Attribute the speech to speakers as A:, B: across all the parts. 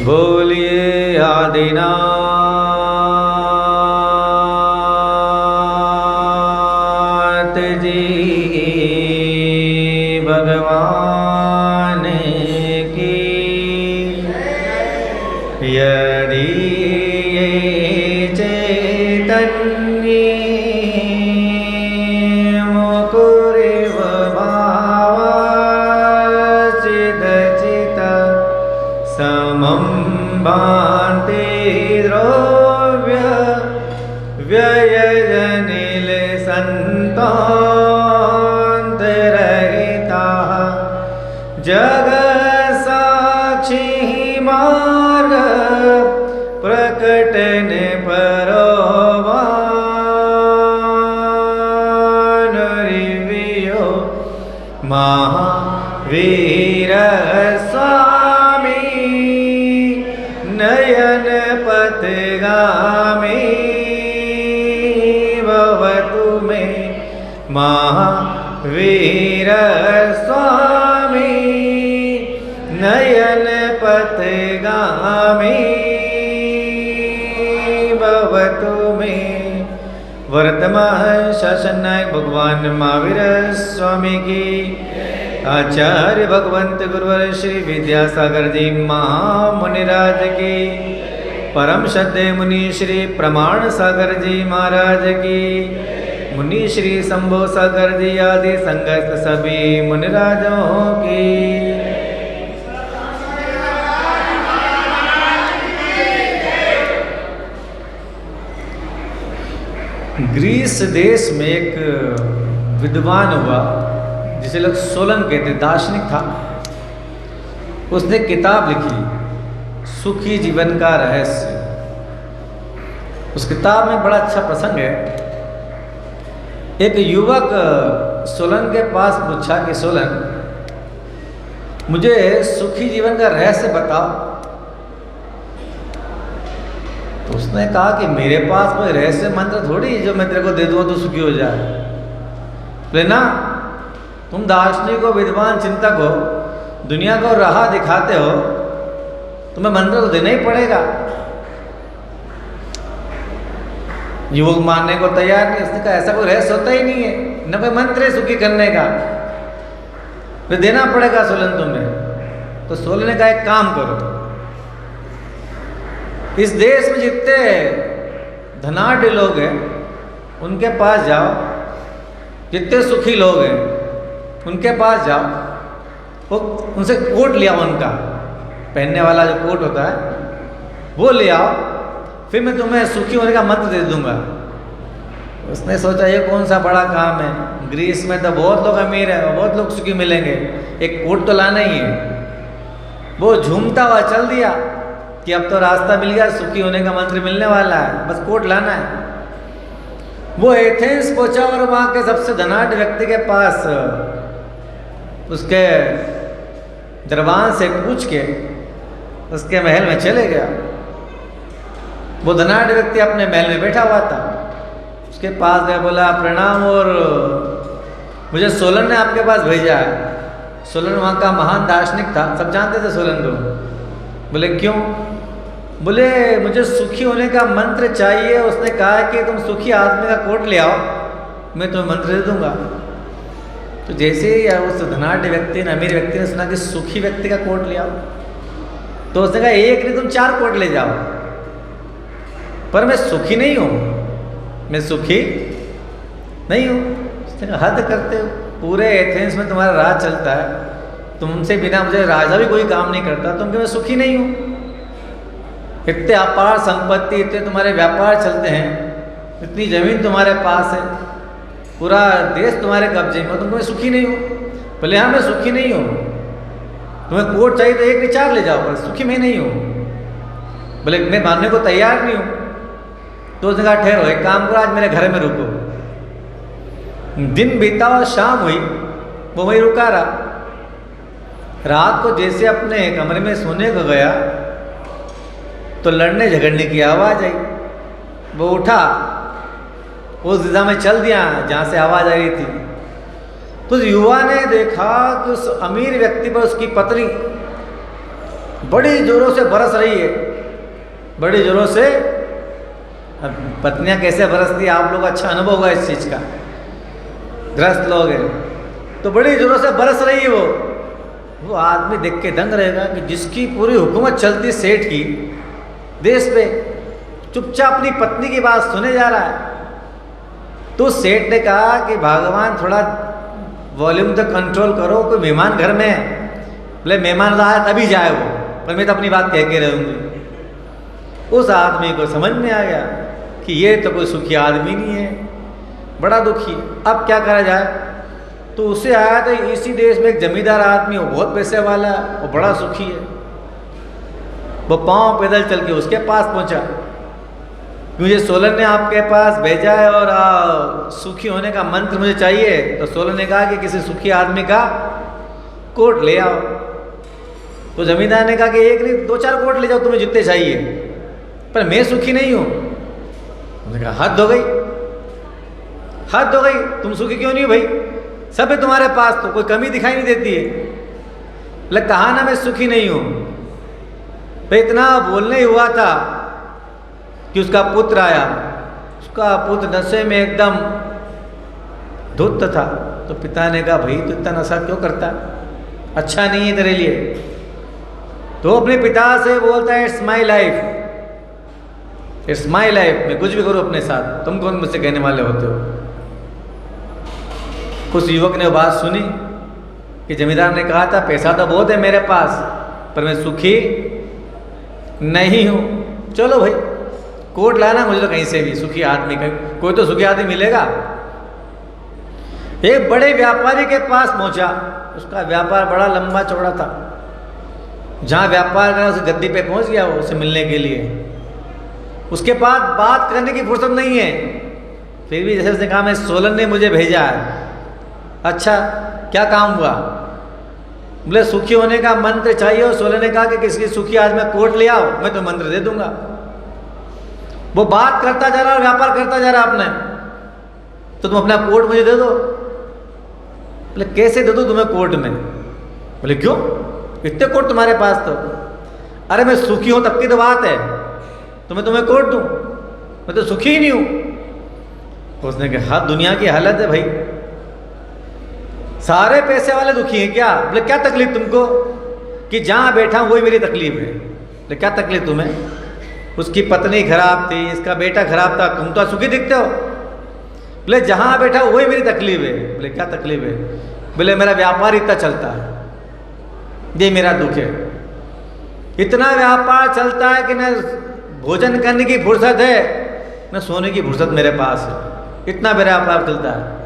A: बोलिए आदिनाथ जी भगवान की। यदि ये चैतन्य मुकुरिव भावाचिदचित समं भान्ति द्रव्य व्ययजनिल सन्तान्तरहिताः जगत्साक्षी मार्ग प्रकटन परोवानरिवियो महावीर स्वामी नयन पथगामी भवतु मे महावीर स्वामी नयन पथगामी भवतु मे। वर्तमान शासन नायक भगवान महावीर स्वामी की। आचार्य भगवंत गुरुवर श्री विद्यासागर जी महामुनिराज की। परम श्रद्धेय मुनि श्री प्रमाण सागर जी महाराज की। मुनि श्री शंभो सागर जी आदि संगत सभी मुनिराजों की। ग्रीस देश में एक विद्वान हुआ जिसे लोग सोलन कहते, दार्शनिक था। उसने किताब लिखी सुखी जीवन का रहस्य। उस किताब में बड़ा अच्छा प्रसंग है। एक युवक सोलन के पास पूछा कि सोलन, मुझे सुखी जीवन का रहस्य बताओ। तो उसने कहा कि मेरे पास कोई रहस्य मंत्र थोड़ी जो मैं तेरे को दे दूंगा तो सुखी हो जाए। लेना, तुम दार्शनिक हो, विद्वान चिंतक हो, दुनिया को राह दिखाते हो, तुम्हें मंत्र तो देना ही पड़ेगा। युवक मानने को तैयार नहीं। उसने कहा ऐसा कोई रहस्य होता ही नहीं है, न कोई मंत्र है सुखी करने का, तो देना पड़ेगा सोलन तुम्हें। तो सोलन ने कहा एक काम करो, इस देश में जितने धनाढ़ लोग हैं उनके पास जाओ, जितने सुखी लोग हैं उनके पास जाओ, वो उनसे कोट ले आओ, उनका पहनने वाला जो कोट होता है वो ले आओ, फिर मैं तुम्हें सुखी होने का मंत्र दे दूंगा। उसने सोचा ये कौन सा बड़ा काम है, ग्रीस में तो बहुत लोग अमीर हैं, बहुत लोग सुखी मिलेंगे, एक कोट तो लाना ही है। वो झूमता हुआ चल दिया कि अब तो रास्ता मिल गया, सुखी होने का मंत्र मिलने वाला है, बस कोट लाना है। वो एथेंस पहुंचा और वहां के सबसे धनाढ़ व्यक्ति के पास उसके दरबान से पूछ के उसके महल में चले गया। वो धनाढ़ व्यक्ति अपने महल में बैठा हुआ था। उसके पास गया, बोला प्रणाम, और मुझे सोलन ने आपके पास भेजा है। सोलन वहाँ का महान दार्शनिक था, सब जानते थे सोलन को। बोले क्यों? बोले मुझे सुखी होने का मंत्र चाहिए। उसने कहा कि तुम सुखी आदमी का कोट ले आओ, मैं तुम्हें मंत्र दे दूंगा। तो जैसे ही उस धनाढ़ व्यक्ति ने, अमीर व्यक्ति ने सुना कि सुखी व्यक्ति का कोट ले आओ, तो उसने कहा एक नहीं तुम 4 कोट ले जाओ, पर मैं सुखी नहीं हूँ, मैं सुखी नहीं हूँ। उसने कहा हद करते हो, पूरे एथेंस में तुम्हारा राज चलता है, तुमसे बिना मुझे राजा भी कोई काम नहीं करता, तुम क्यों मैं सुखी नहीं हूँ? इतने अपार संपत्ति, इतने तुम्हारे व्यापार चलते हैं, इतनी जमीन तुम्हारे पास है, पूरा देश तुम्हारे कब्जे में, तुम सुखी नहीं हो। बोले हाँ मैं सुखी नहीं हूँ, तुम्हें कोट चाहिए तो 1 नहीं 4 ले जाओ, पर सुखी मैं नहीं हूँ। बोले मैं मानने को तैयार नहीं हूँ। तो उसने कहा ठहरो, एक काम करो, आज मेरे घर में रुको। दिन बीता और शाम हुई, वो वहीं रुका रहा। रात को जैसे अपने कमरे में सोने को गया तो लड़ने झगड़ने की आवाज़ आई। वो उठा, उस दिशा में चल दिया जहाँ से आवाज़ आ रही थी। तो युवा ने देखा कि उस अमीर व्यक्ति पर उसकी पत्नी बड़ी जोरों से बरस रही है, बड़ी जोरों से। अब पत्नियां कैसे बरसती है, आप लोग अच्छा अनुभव होगा इस चीज़ का, ग्रस्त लोग हैं। तो बड़ी जोरों से बरस रही है वो आदमी देख के दंग रहेगा कि जिसकी पूरी हुकूमत चलती सेठ की देश पे, चुपचाप अपनी पत्नी की बात सुने जा रहा है। तो सेठ ने कहा कि भगवान थोड़ा वॉल्यूम तो कंट्रोल करो, कोई मेहमान घर में है। बोले मेहमान आया तभी जाए वो, पर मैं तो अपनी बात कह के रहूँगी। उस आदमी को समझ में आ गया कि ये तो कोई सुखी आदमी नहीं है, बड़ा दुखी है। अब क्या करा जाए? तो उसे आया तो इसी देश में एक जमींदार आदमी, वो बहुत पैसे वाला है, वो बड़ा सुखी है। वो पाँव पैदल चल के उसके पास पहुंचा, मुझे सोलन ने आपके पास भेजा है और सुखी होने का मंत्र मुझे चाहिए। तो सोलन ने कहा कि किसी सुखी आदमी का कोट ले आओ। तो जमींदार ने कहा कि एक नहीं 2-4 कोट ले जाओ, तुम्हें जितने चाहिए, पर मैं सुखी नहीं हूँ। उन्होंने कहा हद हो गई, हद हो गई, तुम सुखी क्यों नहीं हो भाई? सब है तुम्हारे पास, तो कोई कमी दिखाई नहीं देती है। बोले कहा ना मैं सुखी नहीं हूँ। तो इतना बोलने ही हुआ था कि उसका पुत्र आया। उसका पुत्र नशे में एकदम धुत था। तो पिता ने कहा भाई तू इतना नशा क्यों करता है, अच्छा नहीं है तेरे लिए। तो अपने पिता से बोलता है it's my life, it's my life, मैं कुछ भी करूँ अपने साथ, तुम कौन मुझसे कहने वाले होते हो। उस युवक ने बात सुनी कि जमींदार ने कहा था पैसा तो बहुत है मेरे पास, पर मैं सुखी नहीं हूँ। चलो भाई कोट लाना मुझे तो कहीं से भी, सुखी आदमी का कोई तो सुखी आदमी मिलेगा। एक बड़े व्यापारी के पास पहुंचा। उसका व्यापार बड़ा लंबा चौड़ा था। जहाँ व्यापार करना उस गद्दी पे पहुंच गया वो उसे मिलने के लिए। उसके बाद बात करने की फुर्सत नहीं है। फिर भी जैसे उसने कहा मैं सोलन ने मुझे भेजा है। अच्छा क्या काम हुआ? बोले सुखी होने का मंत्र चाहिए। और सोलन ने कहा कि किसी सुखी आदमी कोट ले आओ, मैं तो मंत्र दे दूंगा। वो बात करता जा रहा है, व्यापार करता जा रहा आपने, तो तुम अपना कोट मुझे दे दो। बोले कैसे दे दो तुम्हें कोट में? बोले क्यों, इतने कोट तुम्हारे पास तो? अरे मैं सुखी हूं तब की तो बात है, तो मैं तुम्हें कोट दूं? मैं तो सुखी ही नहीं हूं। उसने कहा हाँ दुनिया की हालत है भाई, सारे पैसे वाले दुखी हैं क्या? बोले क्या तकलीफ तुमको? कि जहां बैठा हूं वही मेरी तकलीफ है। बोले क्या तकलीफ तुम्हें? उसकी पत्नी खराब थी, इसका बेटा खराब था, तुम तो सुखी दिखते हो। बोले जहां बैठा वही मेरी तकलीफ है। बोले क्या तकलीफ है? बोले मेरा व्यापार इतना चलता है, ये मेरा दुख है। इतना व्यापार चलता है कि न भोजन करने की फुर्सत है न सोने की फुर्सत मेरे पास है। इतना मेरा व्यापार चलता है।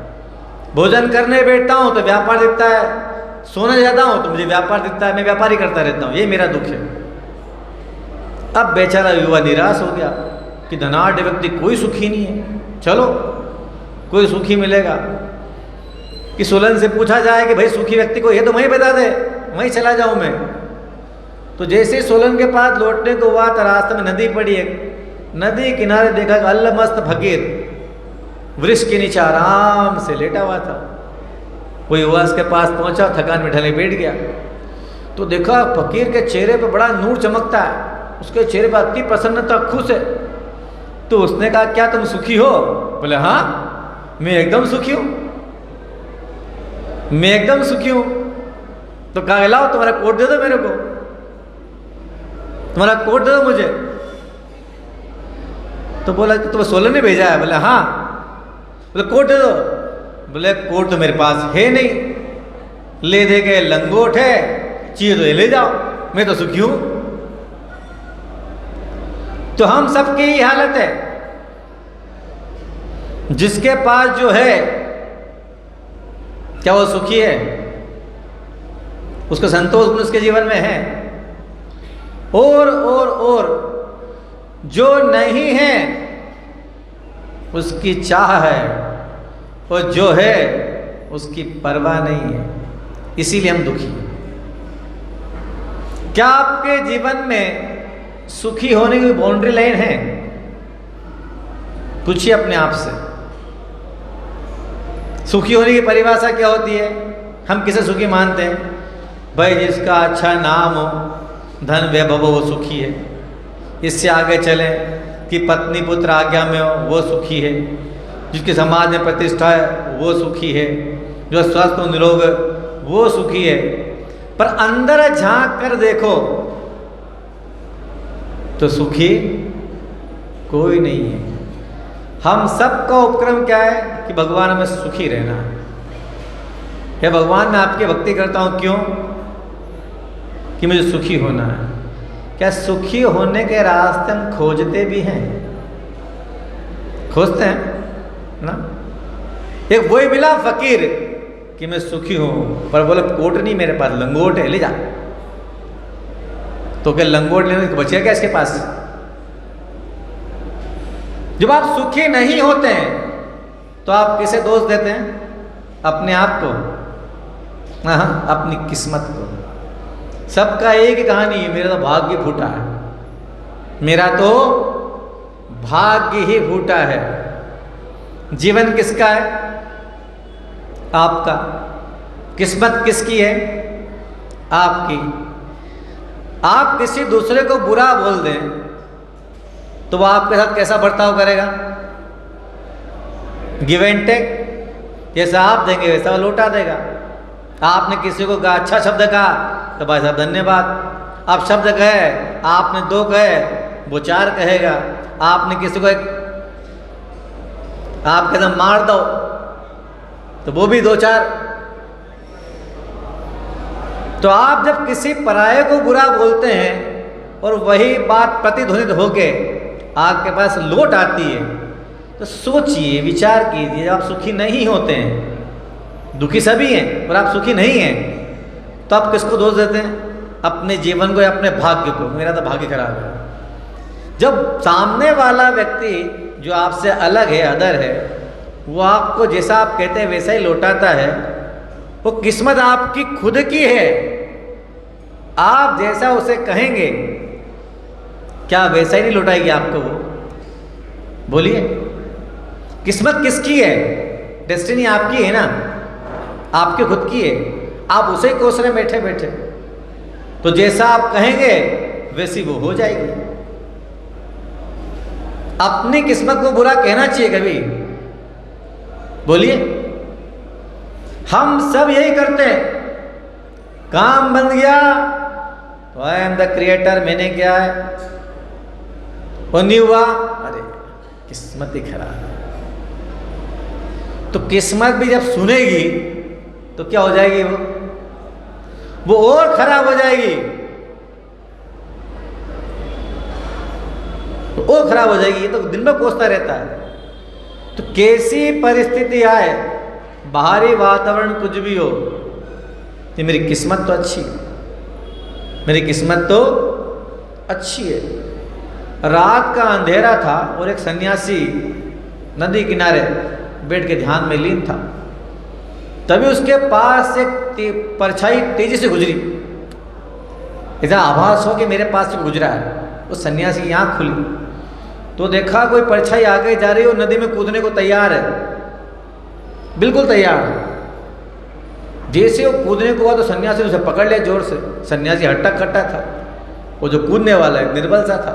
A: भोजन करने बैठता हूँ तो व्यापार दिखता है, सोने जाता हूँ तो मुझे व्यापार दिखता है, मैं व्यापारी करता रहता हूँ, ये मेरा दुख है। अब बेचारा युवा निराश हो गया कि धनाढ़ व्यक्ति कोई सुखी नहीं है, चलो कोई सुखी मिलेगा। कि सोलन से पूछा जाए कि भाई सुखी व्यक्ति को ये तो वहीं बता दे, वहीं चला जाऊं मैं। तो जैसे सोलन के पास लौटने को हुआ तो रास्ते में नदी पड़ी। एक नदी किनारे देखा कि अल्लमस्त फकीर वृक्ष के नीचे आराम से लेटा हुआ था। वो युवा उसके पास पहुंचा, थकान में ढले बैठ गया। तो देखा फकीर के चेहरे पर बड़ा नूर चमकता है, उसके चेहरे पर अति प्रसन्नता, खुश है। तो उसने कहा क्या तुम सुखी हो? बोले हाँ मैं एकदम सुखी हूं, मैं एकदम सुखी हूं। तो कहा लाओ तुम्हारा कोट दे दो मेरे को, तुम्हारा कोट दे दो मुझे। तो बोला कि तुम्हें सोलन ने भेजा है? बोले हाँ। बोले कोट दे दो। बोले कोट तो मेरे पास है नहीं, ले दे के लंगोट है, चाहिए तो ये ले जाओ, मैं तो सुखी हूं। तो हम सबकी ही हालत है। जिसके पास जो है क्या वो सुखी है? उसको संतोष गुण उसके जीवन में है। और जो नहीं है उसकी चाह है, और जो है उसकी परवाह नहीं है, इसीलिए हम दुखी हैं। क्या आपके जीवन में सुखी होने की बाउंड्री लाइन है? पूछिए अपने आप से, सुखी होने की परिभाषा क्या होती है? हम किसे सुखी मानते हैं? भाई जिसका अच्छा नाम हो, धन वैभव वो सुखी है। इससे आगे चलें कि पत्नी पुत्र आज्ञा में हो वो सुखी है, जिसकी समाज में प्रतिष्ठा है वो सुखी है, जो स्वस्थ और निरोग वो सुखी है। पर अंदर झांक कर देखो तो सुखी कोई नहीं है। हम सबका उपक्रम क्या है कि भगवान हमें सुखी रहना है। हे भगवान, मैं आपकी भक्ति करता हूँ क्यों? कि मुझे सुखी होना है। क्या सुखी होने के रास्ते हम खोजते भी हैं? खोजते हैं ना। एक वही मिला फकीर कि मैं सुखी हूं, पर बोले कोट नहीं मेरे पास, लंगोट है, ले जा। तो क्या लंगोट लेने को बचेगा क्या इसके पास? जब आप सुखी नहीं होते हैं तो आप किसे दोष देते हैं? अपने आप को, हाँ, अपनी किस्मत को। सबका एक ही कहानी है, मेरा तो भाग्य फूटा है, मेरा तो भाग्य ही फूटा है। जीवन किसका है? आपका। किस्मत किसकी है? आपकी। आप किसी दूसरे को बुरा बोल दें तो वो आपके साथ कैसा बर्ताव करेगा? Give and take. जैसा आप देंगे वैसा वो लौटा देगा। आपने किसी को कहा, अच्छा शब्द कहा, तो भाई साहब धन्यवाद। आप शब्द कहे, आपने 2 कहे, वो 4 कहेगा। आपने किसी को आप कहते मार दो तो वो भी 2-4। तो आप जब किसी पराये को बुरा बोलते हैं और वही बात प्रतिध्वनित होके आपके पास लौट आती है, तो सोचिए, विचार कीजिए। आप सुखी नहीं होते हैं, दुखी सभी हैं, पर आप सुखी नहीं हैं, तो आप किसको दोष देते हैं? अपने जीवन को या अपने भाग्य को। मेरा तो भाग्य खराब है। जब सामने वाला व्यक्ति जो आपसे अलग है, अदर है, वो आपको जैसा आप कहते हैं वैसा ही लौटाता है, वो किस्मत आपकी खुद की है। आप जैसा उसे कहेंगे, क्या वैसा ही नहीं लौटाएगी आपको वो? बोलिए, किस्मत किसकी है? डेस्टिनी आपकी है ना, आपके खुद की है। आप उसे ही कोस रहे बैठे बैठे, तो जैसा आप कहेंगे वैसी वो हो जाएगी। अपनी किस्मत को बुरा कहना चाहिए कभी? बोलिए। हम सब यही करते हैं। काम बन गया तो आई एम द क्रिएटर, मैंने क्या है, वो नहीं हुआ, अरे किस्मत ही खराब है। तो किस्मत भी जब सुनेगी तो क्या हो जाएगी? वो और खराब हो जाएगी, तो और खराब हो जाएगी। ये तो दिन में कोसता रहता है। तो कैसी परिस्थिति आए, बाहरी वातावरण कुछ भी हो, तो मेरी किस्मत तो अच्छी है, मेरी किस्मत तो अच्छी है। रात का अंधेरा था और एक सन्यासी नदी किनारे बैठ के ध्यान में लीन था। तभी उसके पास एक परछाई तेजी से गुजरी। इतना आभास हो कि मेरे पास से गुजरा है। उस सन्यासी की आँख खुली तो देखा कोई परछाई आगे जा रही है और नदी में कूदने को तैयार है, बिल्कुल तैयार है। जैसे वो कूदने को हुआ तो सन्यासी उसे पकड़ लिया जोर से। सन्यासी हट्टा कट्टा था, वो जो कूदने वाला है निर्बल सा था।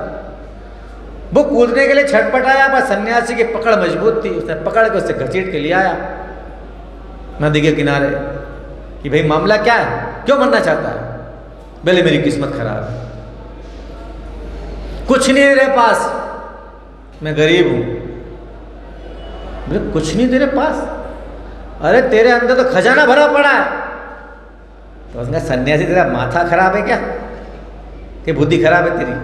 A: वो कूदने के लिए छटपटाया, पर सन्यासी की पकड़ मजबूत थी। उसने पकड़ के उससे घसीट के ले आया नदी के किनारे कि भाई मामला क्या है, क्यों मरना चाहता है? बोले मेरी किस्मत खराब है, कुछ नहीं है मेरे पास, मैं गरीब हूं। बोले कुछ नहीं तेरे पास? अरे तेरे अंदर तो खजाना भरा पड़ा है। तो उसने सन्यासी, तेरा माथा खराब है क्या कि बुद्धि खराब है तेरी?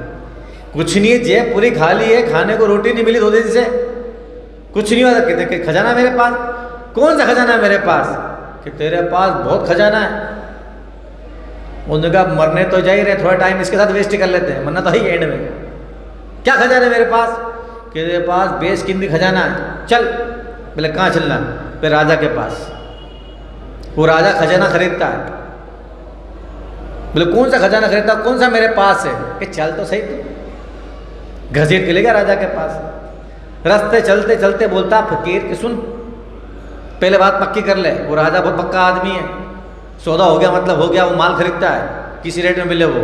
A: कुछ नहीं है, जेब पूरी खाली है, खाने को रोटी नहीं मिली 2 दिन से, कुछ नहीं हुआ। कहते खजाना मेरे पास? कौन सा खजाना है मेरे पास? कि तेरे पास बहुत खजाना है। उन्होंने कहा मरने तो जा ही रहे, थोड़ा टाइम इसके साथ वेस्ट कर लेते हैं, मरना तो ही एंड में। क्या खजाना है मेरे पास? कि तेरे पास बेशकीमती खजाना है, चल। बोले कहाँ चलना? फिर राजा के पास। वो राजा खजाना खरीदता है। बोले कौन सा खजाना खरीदता? कौन सा मेरे पास है? कि चल तो सही। तो घसीट के ले गया राजा के पास। रास्ते चलते चलते बोलता फकीर कि सुन, पहले बात पक्की कर ले। वो राजा बहुत पक्का आदमी है, सौदा हो गया मतलब हो गया, वो माल खरीदता है किसी रेट में मिले वो।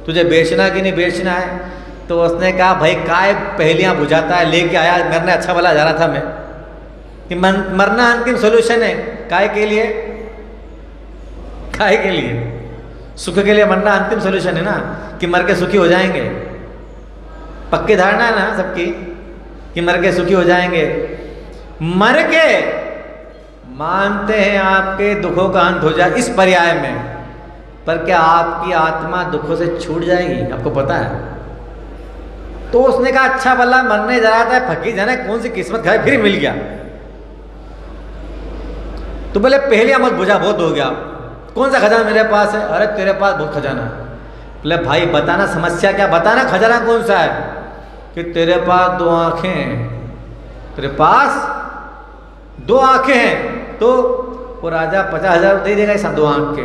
A: तुझे बेचना कि नहीं बेचना है? तो उसने कहा भाई काय पहेलियाँ बुझाता है, लेके आया, मरने अच्छा भला जा रहा था मैं, कि मरना अंतिम सोल्यूशन है। काय के लिए? काय के लिए? सुख के लिए मरना अंतिम सोल्यूशन है ना, कि मर के सुखी हो जाएंगे। पक्की धारणा है ना सबकी कि मर के सुखी हो जाएंगे। मर के मानते हैं आपके दुखों का अंत हो जाए इस पर्याय में, पर क्या आपकी आत्मा दुखों से छूट जाएगी? आपको पता है? तो उसने कहा अच्छा भला मरने जा रहा था, फकीर जाने कौन सी किस्मत खाए, फिर मिल गया। तो बोले पहले मत बुझा, बहुत हो गया। कौन सा खजाना मेरे पास है? अरे तेरे पास बहुत खजाना है। बोले भाई बताना समस्या क्या, बताना खजाना कौन सा है? कि तेरे पास 2 आंखें हैं। तेरे पास 2 आंखें हैं तो वो राजा 50,000 दे देगा ऐसा 2 आंख के।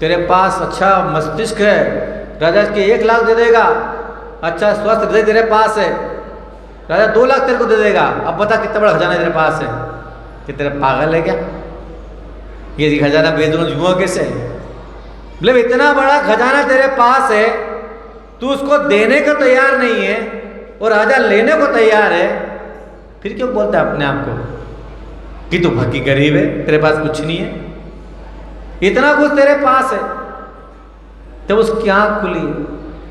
A: तेरे पास अच्छा मस्तिष्क है, राजा के 1 लाख दे देगा। अच्छा स्वस्थ हृदय तेरे पास है, राजा 2 लाख तेरे को दे देगा। अब बता कितना बड़ा खजाना तेरे पास है? कि तेरा पागल है क्या, ये खजाना बेच दूंगा जुआ कैसे? बोले इतना बड़ा खजाना तेरे पास है, तू उसको देने को तैयार नहीं है और राजा लेने को तैयार है, फिर क्यों बोलता है अपने आप को कि तू भक्की गरीब है, तेरे पास कुछ नहीं है? इतना कुछ तेरे पास है तो उसकी आंख खुली।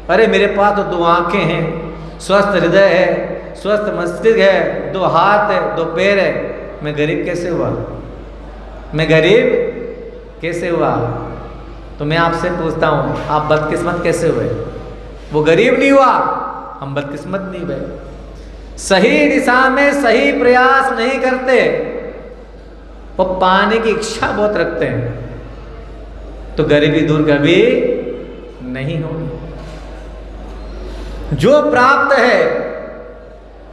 A: अरे मेरे पास तो 2 आंखें हैं, स्वस्थ हृदय है, स्वस्थ मस्तिष्क है, 2 हाथ है, 2 पैर है, मैं गरीब कैसे हुआ? मैं गरीब कैसे हुआ? तो मैं आपसे पूछता हूँ, आप बदकिस्मत कैसे हुए? वो गरीब नहीं हुआ, हम बदकिस्मत नहीं हुए। सही दिशा में सही प्रयास नहीं करते, वो पाने की इच्छा बहुत रखते हैं, तो गरीबी दूर कभी नहीं होगी। जो प्राप्त है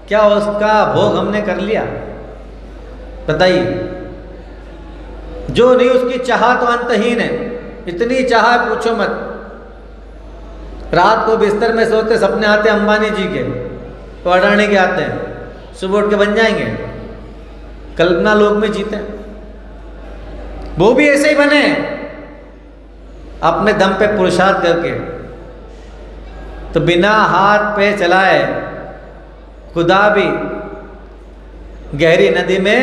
A: क्या उसका भोग हमने कर लिया? बताइए। जो नहीं उसकी चाह तो अंतहीन है, इतनी चाह पूछो मत। रात को बिस्तर में सोते सपने आते अंबानी जी के, तो अडानी के आते हैं, सुबह उठ के बन जाएंगे, कल्पना लोक में जीते। वो भी ऐसे ही बने अपने दम पे पुरुषार्थ करके। तो बिना हाथ पे चलाए खुदा भी गहरी नदी में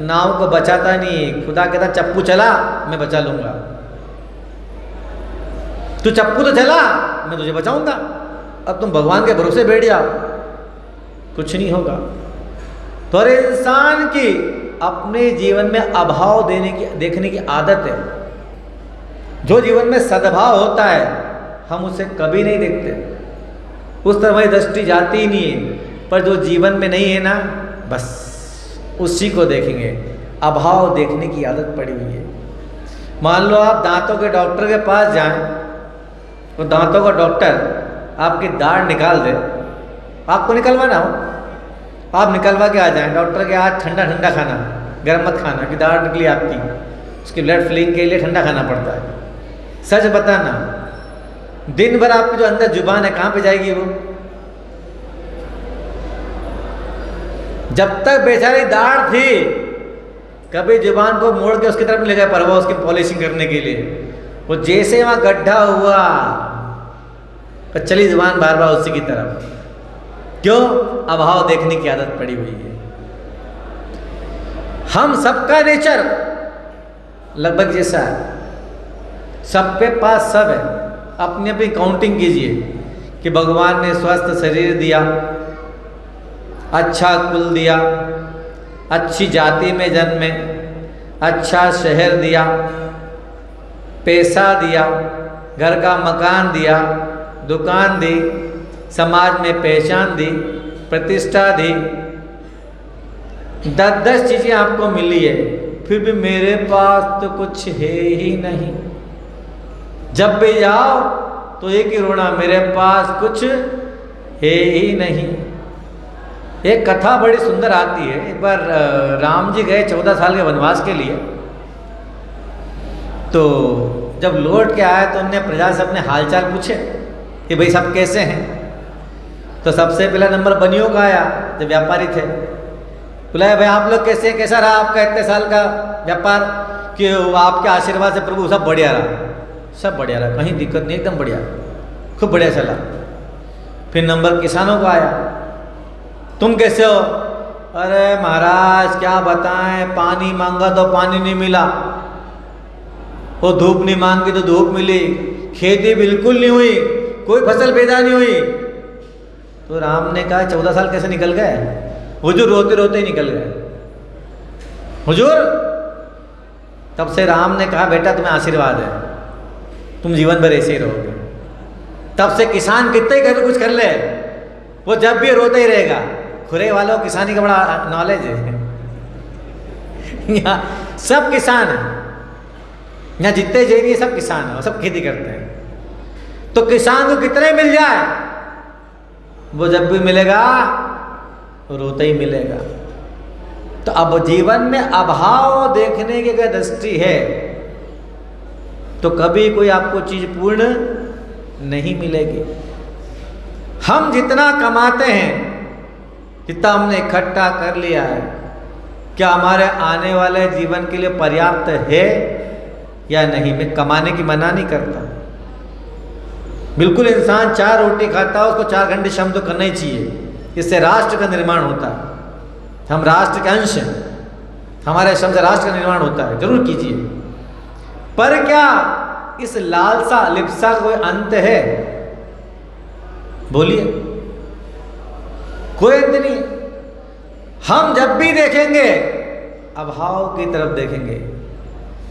A: नाव को बचाता नहीं। खुदा कहता चप्पू चला मैं बचा लूंगा, तू चप्पू तो चला मैं तुझे बचाऊंगा, अब तुम भगवान के भरोसे बैठ जाओ, कुछ नहीं होगा। तो हर इंसान की अपने जीवन में अभाव देखने की आदत है। जो जीवन में सद्भाव होता है हम उसे कभी नहीं देखते, उस तरह हमारी दृष्टि जाती ही नहीं है। पर जो जीवन में नहीं है ना, बस उसी को देखेंगे। अभाव देखने की आदत पड़ी हुई है। मान लो आप दांतों के डॉक्टर के पास जाएं, तो दांतों का डॉक्टर आपकी दाढ़ निकाल दे, आपको निकलवाना हो, आप निकलवा के आ जाएं। डॉक्टर के आज ठंडा ठंडा खाना, गर्म मत खाना कि दाढ़ निकली आपकी, उसकी ब्लड फ्लिंग के लिए ठंडा खाना पड़ता है। सच बताना, दिन भर आपकी जो अंदर जुबान है कहाँ पे जाएगी वो? जब तक बेचारी दाढ़ थी कभी जुबान को मोड़ के उसकी तरफ ले गए परवा उसकी पॉलिशिंग करने के लिए। वो जैसे वहां गड्ढा हुआ तो चली जुबान बार बार उसी की तरफ। क्यों? अभाव देखने की आदत पड़ी हुई है। हम सबका नेचर लगभग जैसा है, सबके पास सब है। अपनी अपनी काउंटिंग कीजिए कि भगवान ने स्वस्थ शरीर दिया, अच्छा कुल दिया, अच्छी जाति में जन्मे, अच्छा शहर दिया, पैसा दिया, घर का मकान दिया, दुकान दी, समाज में पहचान दी, प्रतिष्ठा दी, 10-10 चीज़ें आपको मिली है, फिर भी मेरे पास तो कुछ है ही नहीं। जब भी जाओ तो एक ही रोना, मेरे पास कुछ है ही नहीं। एक कथा बड़ी सुंदर आती है। एक बार राम जी गए 14 साल के वनवास के लिए, तो जब लौट के आए तो उनने प्रजा से अपने हालचाल पूछे कि भाई सब कैसे हैं। तो सबसे पहला नंबर बनियों का आया, जो व्यापारी थे। बोला भाई आप लोग कैसे, कैसा रहा आपका इतने साल का व्यापार? कि आपके आशीर्वाद से प्रभु सब बढ़िया रहा, सब बढ़िया रहा, कहीं दिक्कत नहीं, एकदम बढ़िया। खूब बढ़िया चला। फिर नंबर किसानों को आया, तुम कैसे हो? अरे महाराज क्या बताएं, पानी मांगा तो पानी नहीं मिला, वो धूप नहीं मांगी तो धूप मिली, खेती बिल्कुल नहीं हुई, कोई फसल पैदा नहीं हुई। तो राम ने कहा 14 साल कैसे निकल गए? हुजूर रोते रोते ही निकल गए। हुजूर, तब से राम ने कहा बेटा तुम्हें आशीर्वाद है, तुम जीवन भर ऐसे ही रहोगे। तब से किसान कितने ही कुछ कर ले, वो जब भी रोता ही रहेगा। खुरे वालों को किसानी का बड़ा नॉलेज है। यहाँ सब किसान है, यहाँ जितने जैनी सब किसान है, सब खेती करते हैं। तो किसान को कितने मिल जाए, वो जब भी मिलेगा तो रोता ही मिलेगा। तो अब जीवन में अभाव देखने की अगर दृष्टि है तो कभी कोई आपको चीज पूर्ण नहीं मिलेगी। हम जितना कमाते हैं, जितना हमने इकट्ठा कर लिया है, क्या हमारे आने वाले जीवन के लिए पर्याप्त है या नहीं? मैं कमाने की मना नहीं करता, बिल्कुल इंसान 4 रोटी खाता है, उसको 4 घंटे श्रम तो करना ही चाहिए। इससे राष्ट्र का निर्माण होता है, हम राष्ट्र के अंश हैं, हमारे श्रम से राष्ट्र का निर्माण होता है, जरूर कीजिए। पर क्या इस लालसा लिप्सा का कोई अंत है? बोलिए, कोई अंत नहीं। हम जब भी देखेंगे अभाव की तरफ देखेंगे,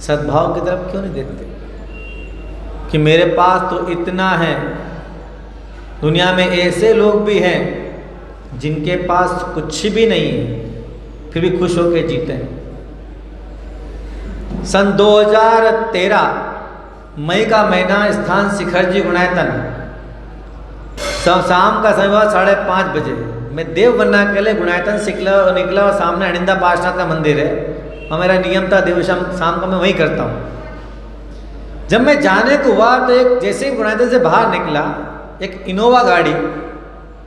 A: सद्भाव की तरफ क्यों नहीं देखते? कि मेरे पास तो इतना है। दुनिया में ऐसे लोग भी हैं जिनके पास कुछ भी नहीं है, फिर भी खुश होकर जीते हैं। सन 2013 मई का महीना, स्थान शिखरजी गुणायतन, शाम का समय हुआ 5:30 बजे। मैं देव बनना के लिए गुणायतन निकला और सामने अनिंदा पार्श्वनाथ का मंदिर है और मेरा नियम था देव शाम का मैं वही करता हूँ। जब मैं जाने को हुआ तो एक जैसे ही गुणायतन से बाहर निकला, एक इनोवा गाड़ी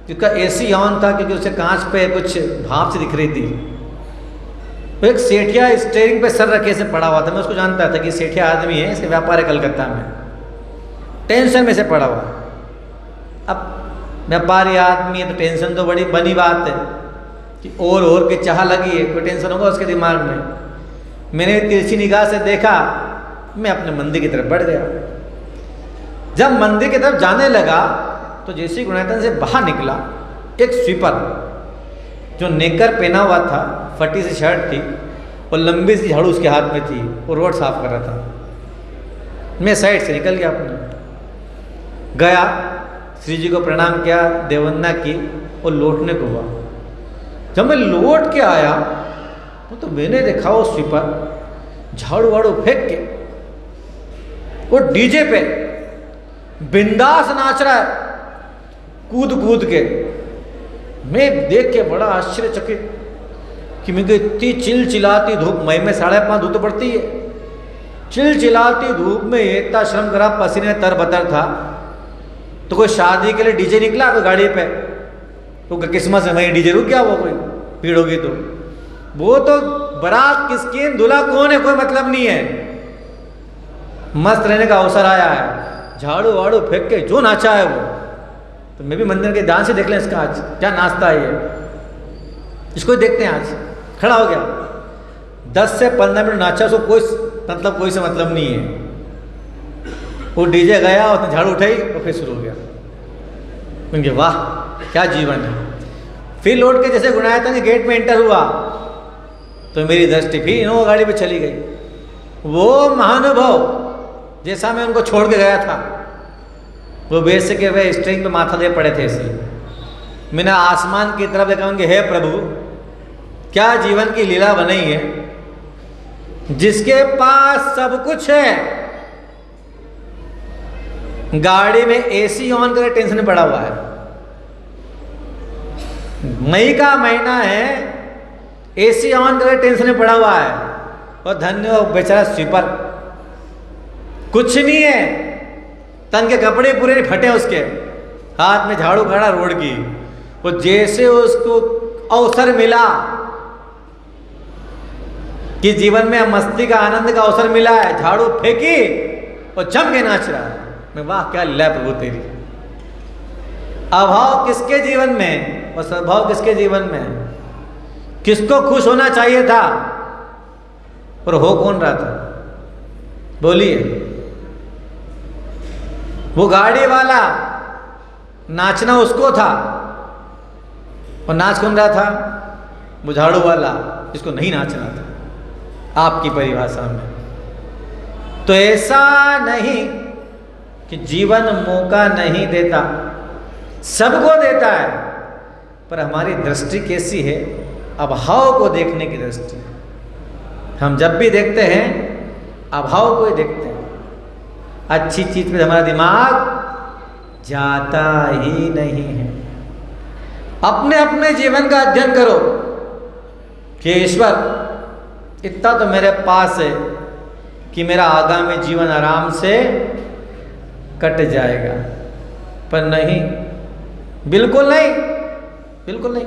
A: जिसका एसी ऑन था क्योंकि उससे कांच पे कुछ भाप से दिख रही थी, तो एक सेठिया स्टीयरिंग पे सर रखे से पड़ा हुआ था। मैं उसको जानता था कि सेठिया आदमी है, इसके व्यापार है कलकत्ता में, टेंशन में से पड़ा हुआ। अब व्यापारी आदमी है तो टेंशन तो बड़ी बनी बात है कि और की चाह लगी है, कोई टेंशन होगा उसके दिमाग में। मैंने तिरछी निगाह से देखा, मैं अपने मंदिर की तरफ बढ़ गया। जब मंदिर की तरफ जाने लगा तो जैसे ही गुणायतन से बाहर निकला, एक स्वीपर जो नेकर पहना हुआ था, फटी सी शर्ट थी और लंबी सी झाड़ू उसके हाथ में थी, वो रोड साफ कर रहा था। मैं साइड से निकल गया, अपने गया, श्री जी को प्रणाम किया, देववंदना की और लौटने को हुआ। जब मैं लौट के आया तो मैंने देखा वो स्वीपर झाड़ू वाड़ू फेंक के वो डीजे पे बिंदास नाच रहा है, कूद कूद के। मैं देख के बड़ा आश्चर्यचकित कि मुझे इतनी चिलचिलाती धूप, मई में 5:30 धूप तो पड़ती है, चिलचिलाती धूप में इतना श्रम करा, पसीने में तरबतर था। तो कोई शादी के लिए डीजे निकला कोई गाड़ी पे, तो किस्मत से वहीं डीजे रुक गया, वो कोई भीड़ होगी तो। वो तो बारात किसकी, दूल्हा कौन है, कोई मतलब नहीं है, मस्त रहने का अवसर आया है, झाड़ू वाड़ू फेंक के जो नाचा है वो। तो मैं भी मंदिर के ध्यान से देख लें इसका आज क्या नाचता है ये, इसको देखते हैं। आज खड़ा हो गया, 10 से 15 मिनट नाचा, उसको कोई से मतलब नहीं है। वो डीजे गया, उसने झाड़ू उठाई और फिर शुरू हो गया। क्योंकि वाह क्या जीवन है। फिर लौट के जैसे गुणायतन के गेट में एंटर हुआ तो मेरी दृष्टि फिर इनोवा गाड़ी पे चली गई। वो महानुभव जैसा मैं उनको छोड़ के गया था, वो बेस के वे स्ट्रिंग पे माथा दे पड़े थे। इसलिए मैंने आसमान की तरफ देखा कि हे प्रभु, क्या जीवन की लीला बनाई है, जिसके पास सब कुछ है, गाड़ी में एसी ऑन करके टेंशन में पड़ा हुआ है। मई का महीना है, एसी ऑन करके टेंशन में पड़ा हुआ है, और धन्य हो बेचारा स्वीपर, कुछ नहीं है, तन के कपड़े पूरे नहीं फटे, उसके हाथ में झाड़ू खड़ा रोड की। वो जैसे उसको अवसर मिला कि जीवन में मस्ती का आनंद का अवसर मिला है, झाड़ू फेंकी और जम के नाच रहा है। मैं वाह क्या लीला प्रभु तेरी, अभाव किसके जीवन में है और सद्भाव किसके जीवन में है? किसको खुश होना चाहिए था और हो कौन रहा था? बोलिए। वो गाड़ी वाला, नाचना उसको था और नाच कौन रहा था? वो झाड़ू वाला, जिसको नहीं नाचना था आपकी परिभाषा में। तो ऐसा नहीं कि जीवन मौका नहीं देता, सबको देता है, पर हमारी दृष्टि कैसी है? अभाव को देखने की दृष्टि। हम जब भी देखते हैं अभाव को ही देखते हैं, अच्छी चीज पे हमारा दिमाग जाता ही नहीं है। अपने अपने जीवन का अध्ययन करो कि ईश्वर इतना तो मेरे पास है कि मेरा आगामी जीवन आराम से कट जाएगा, पर नहीं, बिल्कुल नहीं, बिल्कुल नहीं।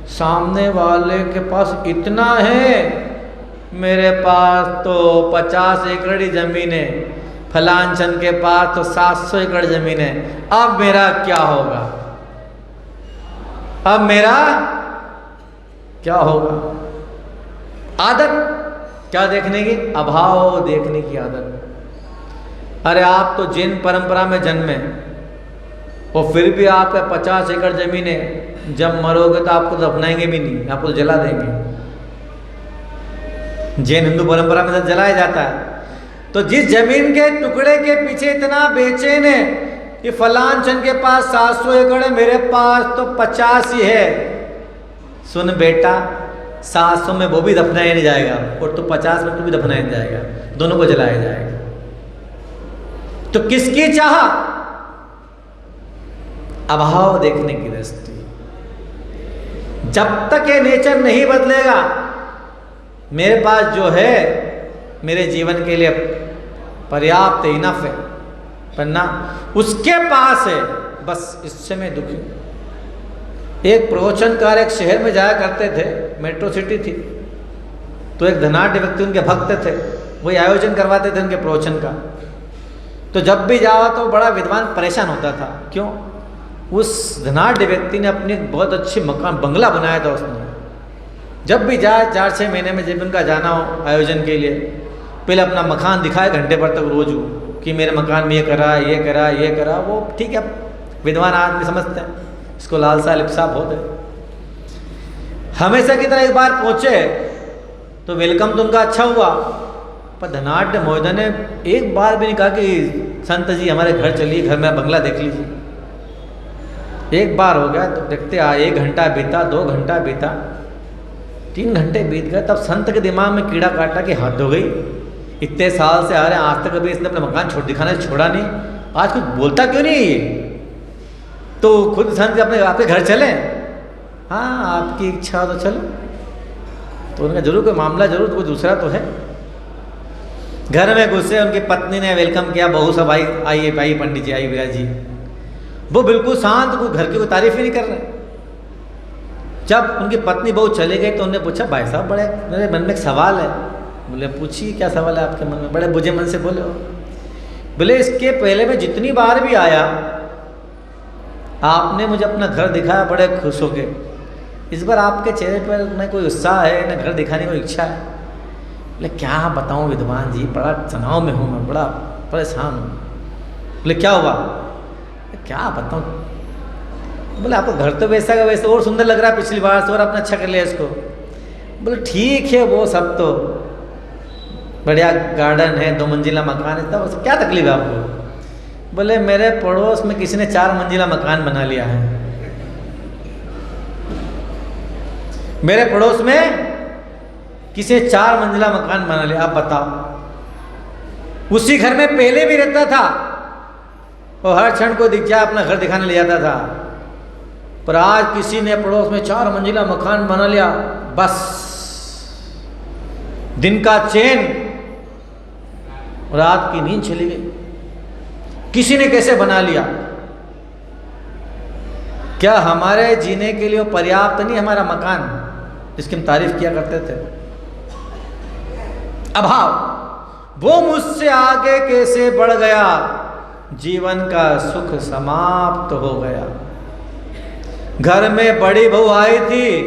A: सामने वाले के पास इतना है, मेरे पास तो 50 एकड़ जमीन है, फलान चंद के पास तो 700 एकड़ जमीन है, अब मेरा क्या होगा? अब मेरा क्या होगा? आदत क्या देखने की? अभाव देखने की आदत। अरे आप तो जैन परंपरा में जन्मे और फिर भी आपका 50 एकड़ जमीन है, जब मरोगे तो आपको दफनाएंगे भी नहीं, आपको तो जला देंगे। जैन हिंदू परंपरा में तो जलाया जाता है। तो जिस जमीन के टुकड़े के पीछे इतना बेचैन है कि फलान चंद के पास 700 एकड़ है, मेरे पास तो 50 ही है। सुन बेटा, 700 में वो भी दफनाया नहीं जाएगा और तो 50 में तू भी दफनाया नहीं जाएगा, दोनों को जलाया जाएगा। तो किसकी चाह? अभाव देखने की दृष्टि। जब तक ये नेचर नहीं बदलेगा, मेरे पास जो है मेरे जीवन के लिए पर्याप्त इनफ है, पर ना उसके पास है, बस इससे मैं दुखी हूं। एक प्रवचनकार एक शहर में जाया करते थे, मेट्रो सिटी थी, तो एक धनाढ्य व्यक्ति उनके भक्त थे, वही आयोजन करवाते थे उनके प्रवचन का। तो जब भी जाओ तो बड़ा विद्वान परेशान होता था। क्यों? उस धनाढ्य व्यक्ति ने अपनी बहुत अच्छी मकान बंगला बनाया था उसने। जब भी जाए 4-6 महीने में जब उनका जाना हो आयोजन के लिए, पहले अपना मकान दिखाए घंटे भर तक रोज कि मेरे मकान में ये करा, ये करा, ये करा। वो ठीक है, विद्वान आदमी समझते हैं, इसको लालसा लिप्सा बहुत है। हमेशा की तरह एक बार पहुंचे तो वेलकम तो उनका अच्छा हुआ, पर धनाढ्य महोदय ने एक बार भी नहीं कहा कि संत जी हमारे घर चलिए, घर में बंगला देख लीजिए। एक बार हो गया तो देखते 1 घंटा बीता, 2 घंटा बीता, 3 घंटे बीत गए। तब संत के दिमाग में कीड़ा काटा कि हद हो गई, इतने साल से आ रहे हैं, आज तक कभी इसने अपना मकान दिखाना छोड़ा नहीं, आज कुछ बोलता क्यों नहीं ये? तो खुद संत अपने आपके घर चले। हाँ, आपकी इच्छा तो चलो। तो उनका जरूर कोई मामला, जरूर कोई दूसरा तो है। घर में घुसे, उनकी पत्नी ने वेलकम किया, बहू सब आई, आइए आइए पंडित जी, आइए भैया जी। वो बिल्कुल शांत, कोई घर की कोई तारीफ ही नहीं कर रहे। जब उनकी पत्नी बहू चले गई तो उन्होंने पूछा, भाई साहब बड़े मेरे मन में एक सवाल है। बोले पूछिए, क्या सवाल है आपके मन में? बड़े बुझे मन से बोले हो। बोले इसके पहले मैं जितनी बार भी आया, आपने मुझे अपना घर दिखाया बड़े खुश हो गए। इस बार आपके चेहरे पर न कोई उत्साह है, न घर दिखाने की इच्छा है। बोले क्या बताऊँ विद्वान जी, बड़ा तनाव में हूँ मैं, बड़ा परेशान हूँ। बोले क्या हुआ? क्या बताऊँ। बोले आपको घर तो वैसा का वैसा और सुंदर लग रहा है पिछली बार से, और अपना अच्छा कर लिया इसको। बोले ठीक है, वो सब तो बढ़िया गार्डन है, 2 मंजिला मकान है, तब क्या तकलीफ है आपको? बोले मेरे पड़ोस में किसी ने 4 मंजिला मकान बना लिया है। मेरे पड़ोस में किसी ने 4 मंजिला मकान बना लिया। आप बताओ, उसी घर में पहले भी रहता था और हर क्षण को दिख जाए अपना घर दिखाने ले जाता था, पर आज किसी ने पड़ोस में 4 मंजिला मकान बना लिया। बस दिन का चैन, रात की नींद चली गई। किसी ने कैसे बना लिया? क्या हमारे जीने के लिए पर्याप्त नहीं हमारा मकान जिसकी हम तारीफ किया करते थे? अभाव, वो मुझसे आगे कैसे बढ़ गया, जीवन का सुख समाप्त हो गया। घर में बड़ी बहू आई थी,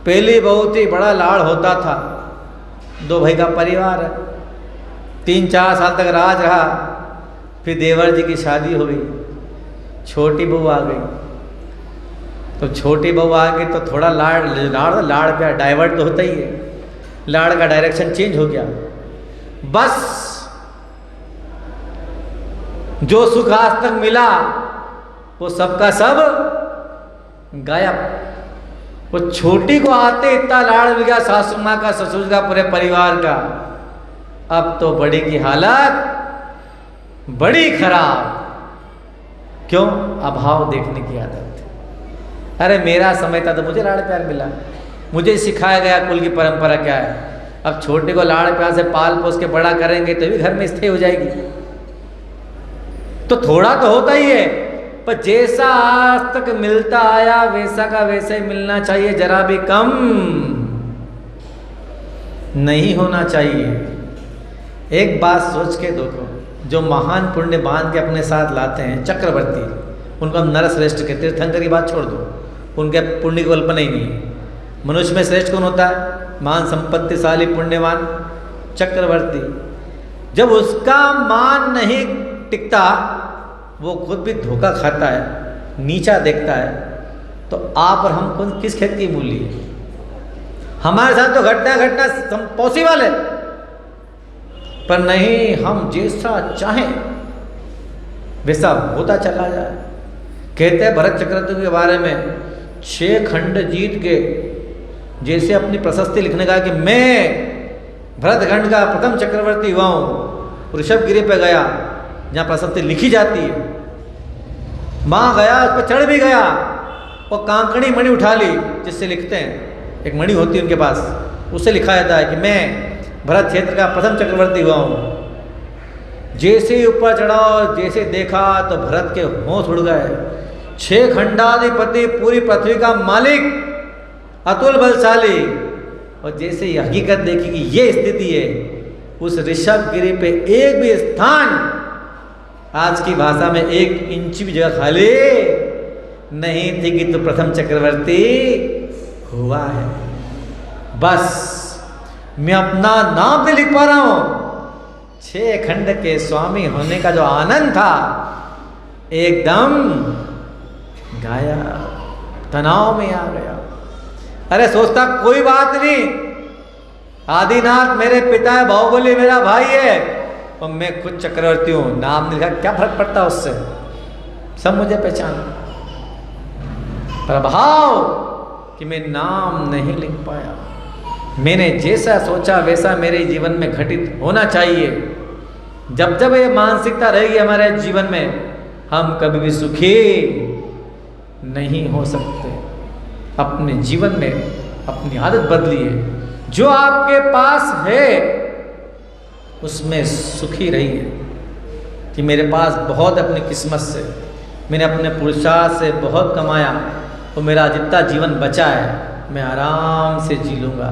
A: पहली बहू थी, बड़ा लाड़ होता था। 2 भाई का परिवार है, 3-4 साल तक राज रहा। फिर देवर जी की शादी हो गई, छोटी बहू आ गई। तो छोटी बहू आ गई तो थोड़ा लाड़ पे डाइवर्ट तो होता ही है, लाड़ का डायरेक्शन चेंज हो गया। बस जो सुख आज तक मिला वो सबका सब गायब। वो छोटी को आते इतना लाड़ मिल गया सासू माँ का, ससुर का, पूरे परिवार का। अब तो बड़ी की हालत बड़ी खराब। क्यों? अभाव देखने की आदत। अरे मेरा समय था तो मुझे लाड़ प्यार मिला, मुझे सिखाया गया कुल की परंपरा क्या है। अब छोटे को लाड़ प्यार से पाल पोस के बड़ा करेंगे तो भी घर में स्थिर हो जाएगी। तो थोड़ा तो होता ही है, पर जैसा आज तक मिलता आया वैसा का वैसा ही मिलना चाहिए, जरा भी कम नहीं होना चाहिए। एक बात सोच के देखो, जो महान पुण्य बांध के अपने साथ लाते हैं चक्रवर्ती, उनको हम नरश्रेष्ठ के, तीर्थंकर की बात छोड़ दो, उनके पुण्य की कल्पना ही नहीं है। मनुष्य में श्रेष्ठ कौन होता है? महान संपत्तिशाली पुण्यवान चक्रवर्ती। जब उसका मान नहीं टिकता, वो खुद भी धोखा खाता है, नीचा देखता है, तो आप और हम कौन किस खेत की मूली है? हमारे साथ तो घटना पॉसिबल है, पर नहीं, हम जैसा चाहें वैसा होता चला जाए। कहते हैं भरत चक्रवर्ती के बारे में, 6 खंड जीत के जैसे अपनी प्रशस्ति लिखने का कि मैं भरतखंड का प्रथम चक्रवर्ती हुआ हूँ। ऋषभगिरी पे गया जहाँ प्रशस्ति लिखी जाती है, वहाँ गया, उस पर चढ़ भी गया और कांकड़ी मणि उठा ली, जिससे लिखते हैं, एक मणि होती है उनके पास, उससे लिखा जाता है कि मैं भरत क्षेत्र का प्रथम चक्रवर्ती हुआ हूँ। जैसे ही ऊपर चढ़ा और जैसे देखा तो भरत के होश उड़ गए। 6 खंडाधिपति, पूरी पृथ्वी का मालिक, अतुल बलशाली, और जैसे ही हकीकत देखी कि ये स्थिति है, उस ऋषभगिरी पे एक भी स्थान, आज की भाषा में 1 इंच भी जगह खाली नहीं थी कि तो प्रथम चक्रवर्ती हुआ है। बस मैं अपना नाम नहीं लिख पा रहा हूं। 6 खंड के स्वामी होने का जो आनंद था एकदम गाया, तनाव में आ गया। अरे सोचता कोई बात नहीं, आदिनाथ मेरे पिता है, बाहुबली मेरा भाई है, और मैं खुद चक्रवर्ती हूँ, नाम लिखा, क्या फर्क पड़ता उससे? सब मुझे पहचाना। प्रभाव कि मैं नाम नहीं लिख पाया। मैंने जैसा सोचा वैसा मेरे जीवन में घटित होना चाहिए। जब जब ये मानसिकता रहेगी हमारे जीवन में, हम कभी भी सुखी नहीं हो सकते। अपने जीवन में अपनी आदत बदलिए, जो आपके पास है उसमें सुखी रहिए। कि मेरे पास बहुत, अपनी किस्मत से, मैंने अपने पुरुषार्थ से बहुत कमाया, तो मेरा जितना जीवन बचा है मैं आराम से जी लूँगा।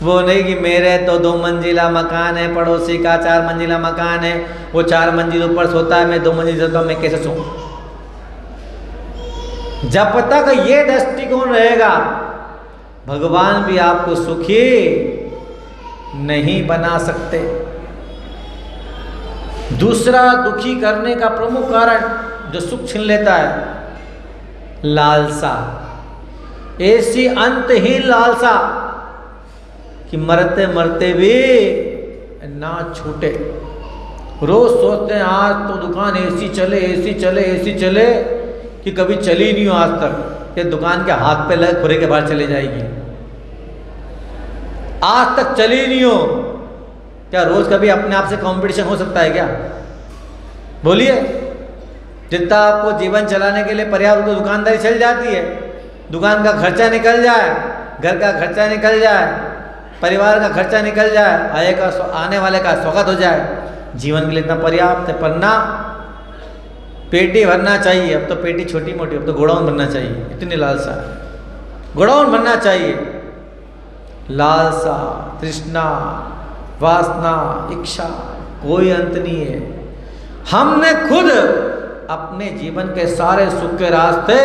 A: वो नहीं कि मेरे तो 2 मंजिला मकान है, पड़ोसी का 4 मंजिला मकान है, वो 4 मंजिल ऊपर सोता है, मैं 2 मंजिल सोता हूँ, मैं कैसे सोऊं? जब तक ये दृष्टिकोण रहेगा, भगवान भी आपको सुखी नहीं बना सकते। दूसरा दुखी करने का प्रमुख कारण जो सुख छीन लेता है, लालसा। ऐसी अंतहीन लालसा कि मरते मरते भी ना छूटे। रोज सोचते हैं आज तो दुकान ऐसी चले, ऐसी चले, ऐसी चले, कि कभी चली नहीं हो आज तक। ये दुकान के हाथ पे लगे खुरे के बाहर चले जाएगी, आज तक चली नहीं हो। क्या रोज कभी अपने आप से कंपटीशन हो सकता है क्या? बोलिए। जितना आपको जीवन चलाने के लिए पर्याप्त, तो दुकानदारी चल जाती है, दुकान का खर्चा निकल जाए, घर का खर्चा निकल जाए, परिवार का खर्चा निकल जाए, आने वाले का स्वागत हो जाए, जीवन के लिए इतना पर्याप्त है। पर ना, पेटी भरना चाहिए। अब तो पेटी छोटी मोटी, अब तो गोडाउन बनना चाहिए, इतनी लालसा, गोडाउन बनना चाहिए। लालसा, तृष्णा, वासना, इच्छा, कोई अंत नहीं है। हमने खुद अपने जीवन के सारे सुख के रास्ते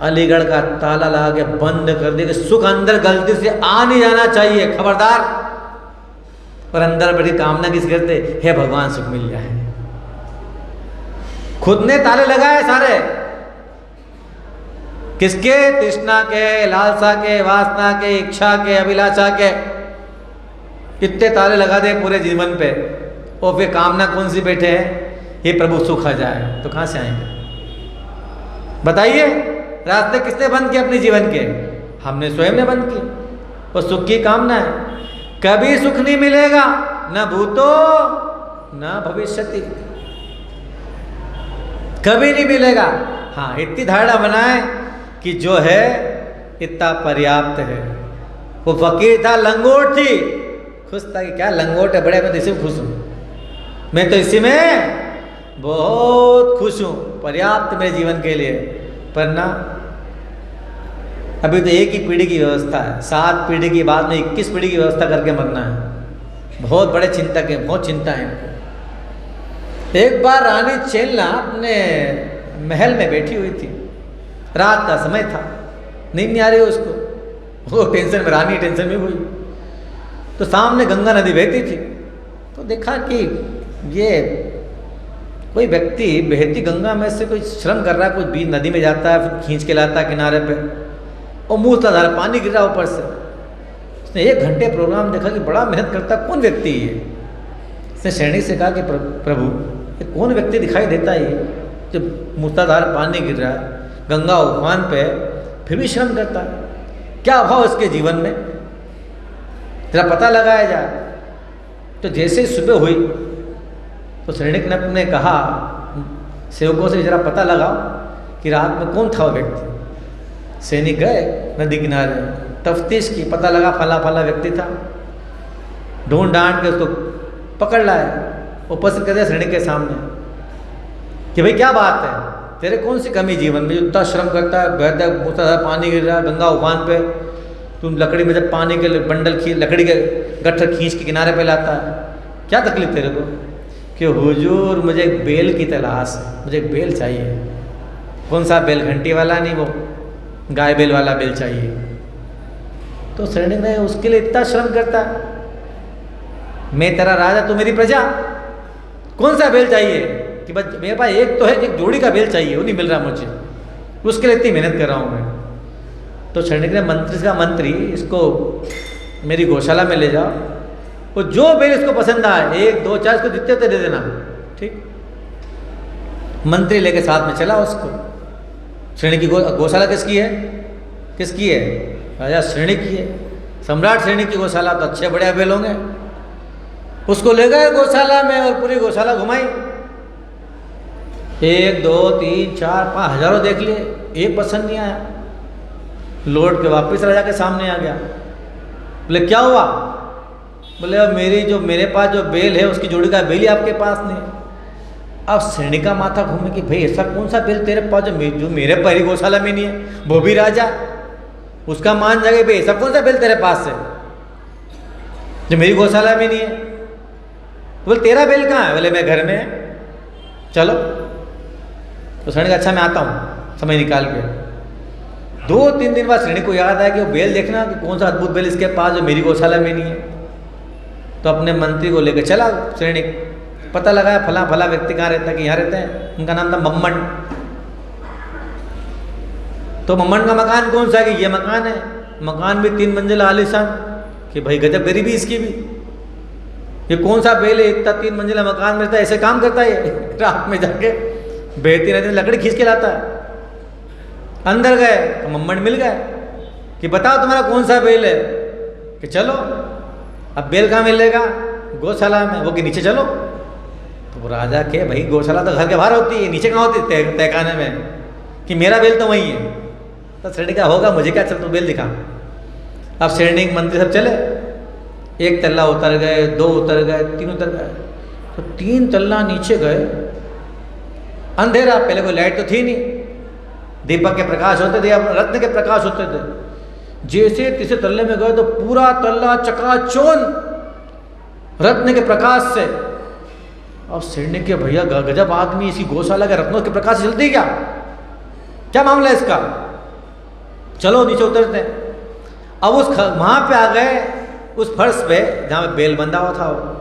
A: अलीगढ़ का ताला लगा के बंद कर दिया कि सुख अंदर गलती से आ नहीं जाना चाहिए, खबरदार। और अंदर बड़ी कामना किस करते, हे भगवान सुख मिल जाए। खुद ने ताले लगाए सारे, किसके? तृष्णा के, लालसा के, वासना के, इच्छा के, अभिलाषा के। कितने ताले लगा दे पूरे जीवन पे, और फिर कामना कौन सी बैठे हैं, ये प्रभु सुख आ जाए। तो कहां से आएंगे बताइए? रास्ते किसने बंद किए अपने जीवन के? हमने स्वयं ने बंद किए। और सुख की कामना है, कभी सुख नहीं मिलेगा, न भूतो न भविष्यति, कभी नहीं मिलेगा। हाँ, इतनी धारणा बनाए कि जो है इतना पर्याप्त है। वो फकीर था, लंगोट थी, खुश था कि क्या लंगोट है, बड़े मैं तो इसी में खुश हूं, मैं तो इसी में बहुत खुश हूं, पर्याप्त मेरे जीवन के लिए। पर ना, अभी तो एक ही पीढ़ी की व्यवस्था है, 7 पीढ़ी की बाद में 21 पीढ़ी की व्यवस्था करके मरना है। बहुत बड़े चिंतक हैं, बहुत चिंता है इनको। एक बार रानी चेलना अपने महल में बैठी हुई थी, रात का समय था, नींद नहीं आ रही उसको, वो टेंशन में, रानी टेंशन में हुई। तो सामने गंगा नदी बहती थी, तो देखा कि ये कोई व्यक्ति बहती गंगा में से कोई श्रम कर रहा है, कुछ बीच नदी में जाता है, फिर खींच के लाता है किनारे पे, और मूसलाधार पानी गिर रहा ऊपर से। उसने 1 घंटे प्रोग्राम देखा कि बड़ा मेहनत करता, कौन व्यक्ति है ये? उसने सैनिक से कहा कि प्रभु ये कौन व्यक्ति दिखाई देता है ये, जो मूसलाधार पानी गिर रहा है, गंगा उफान पे, फिर भी श्रम करता है, क्या अभाव इसके जीवन में, जरा पता लगाया जाए। तो जैसे ही सुबह हुई तो सैनिक ने अपने कहा सेवकों से, जरा पता लगाओ कि रात में कौन था वो व्यक्ति। सैनिक गए नदी किनारे, तफ्तीश की, पता लगा फला फला व्यक्ति था। ढूंढ डांट के उसको पकड़ लाए, उपस्थित कर दिया सैनिक के सामने कि भाई क्या बात है, तेरे कौन सी कमी जीवन में, इतना श्रम करता है, बहता मूसलाधार पानी गिर रहा है गंगा उफान पे, तुम लकड़ी में जब पानी के बंडल लकड़ी के गट्ठर खींच के किनारे पे लाता है, क्या तकलीफ तेरे को? कि हुजूर मुझे एक बेल की तलाश है, मुझे एक बेल चाहिए। कौन सा बेल? घंटी वाला नहीं, वो गाय बेल वाला बेल चाहिए। तो सैनिक ने उसके लिए इतना श्रम करता, मैं तेरा राजा, तू मेरी प्रजा, कौन सा बेल चाहिए? कि बस मेरे पास एक तो है, एक जोड़ी का बेल चाहिए, वो नहीं मिल रहा मुझे, उसके लिए इतनी मेहनत कर रहा हूँ मैं। तो सैनिक ने मंत्री का, मंत्री इसको मेरी गौशाला में ले जाओ, वो जो बेल इसको पसंद आए, 1 2 4 इसको जितने होते दे देना, ठीक। मंत्री लेके साथ में चला उसको। श्रेणी की गौशाला किसकी है? किसकी है? राजा श्रेणी की है, सम्राट श्रेणी की गौशाला, तो अच्छे बड़े बेल होंगे। उसको ले गए गौशाला में और पूरी गौशाला घुमाई, 1 2 3 4 5 हजारों देख लिए, एक पसंद नहीं आया। लौट के वापस राजा के सामने आ गया। बोले क्या हुआ? बोले अब मेरे पास जो बेल है उसकी जोड़ी का बेल ही आपके पास नहीं। अब श्रेणी का माथा घूमे कि भाई ऐसा कौन सा बेल तेरे पास जो मेरे पहली गौशाला में नहीं है, वो भी राजा, उसका मान जाएगा भाई ऐसा कौन सा बेल तेरे पास है जो मेरी गौशाला में नहीं है। बोले तेरा बेल कहाँ है? बोले मैं घर में, चलो। तो श्रेणी का अच्छा मैं आता हूँ समय निकाल के। 2-3 दिन बाद श्रेणी को याद आया कि वो बेल देखना कि कौन सा अद्भुत बेल इसके पास जो मेरी गौशाला में नहीं है। तो अपने मंत्री को लेकर चला श्रेणी, पता लगाया फला फला व्यक्ति कहाँ रहता है, कि यहाँ रहते हैं, उनका नाम था मम्मन। तो मम्मन का मकान कौन सा है? कि ये मकान है। मकान भी 3 मंजिला आलीशान, कि भाई गजब गरीबी इसकी भी, ये कौन सा बेल है इतना 3 मंजिला मकान में रहता है, ऐसे काम करता है ये रात में जाके बहती नदी में लकड़ी खींच के लाता है। अंदर गए तो मम्मन मिल गए कि बताओ तुम्हारा कौन सा बेल है? कि चलो। अब बेल कहाँ मिलेगा? गौशाला में। वो कि नीचे चलो। तो वो राजा के भाई गौशाला तो घर के बाहर होती है, नीचे कहाँ होती है? तहखाने में। कि मेरा बेल तो वहीं है। तो श्रेणी का होगा, मुझे क्या, चल तू बेल दिखा। अब श्रेणी मंत्री सब चले, 1 तल्ला उतर गए, 2 उतर गए, 3 उतर गए। तो 3 तल्ला नीचे गए, अंधेरा, पहले कोई लाइट तो थी नहीं, दीपक के प्रकाश होते थे या रत्न के प्रकाश होते थे। जैसे 3 तल्ले में गए तो पूरा तल्ला चकाचौंध रत्न के प्रकाश से अब सेठ ने किया, भैया गजब आदमी, इसी गौशाला के रत्नों के प्रकाश से चलती क्या? क्या मामला है इसका? चलो नीचे उतरते हैं। अब उस वहां पे आ गए, उस फर्श पे जहां पे बेल बंधा हुआ था, वो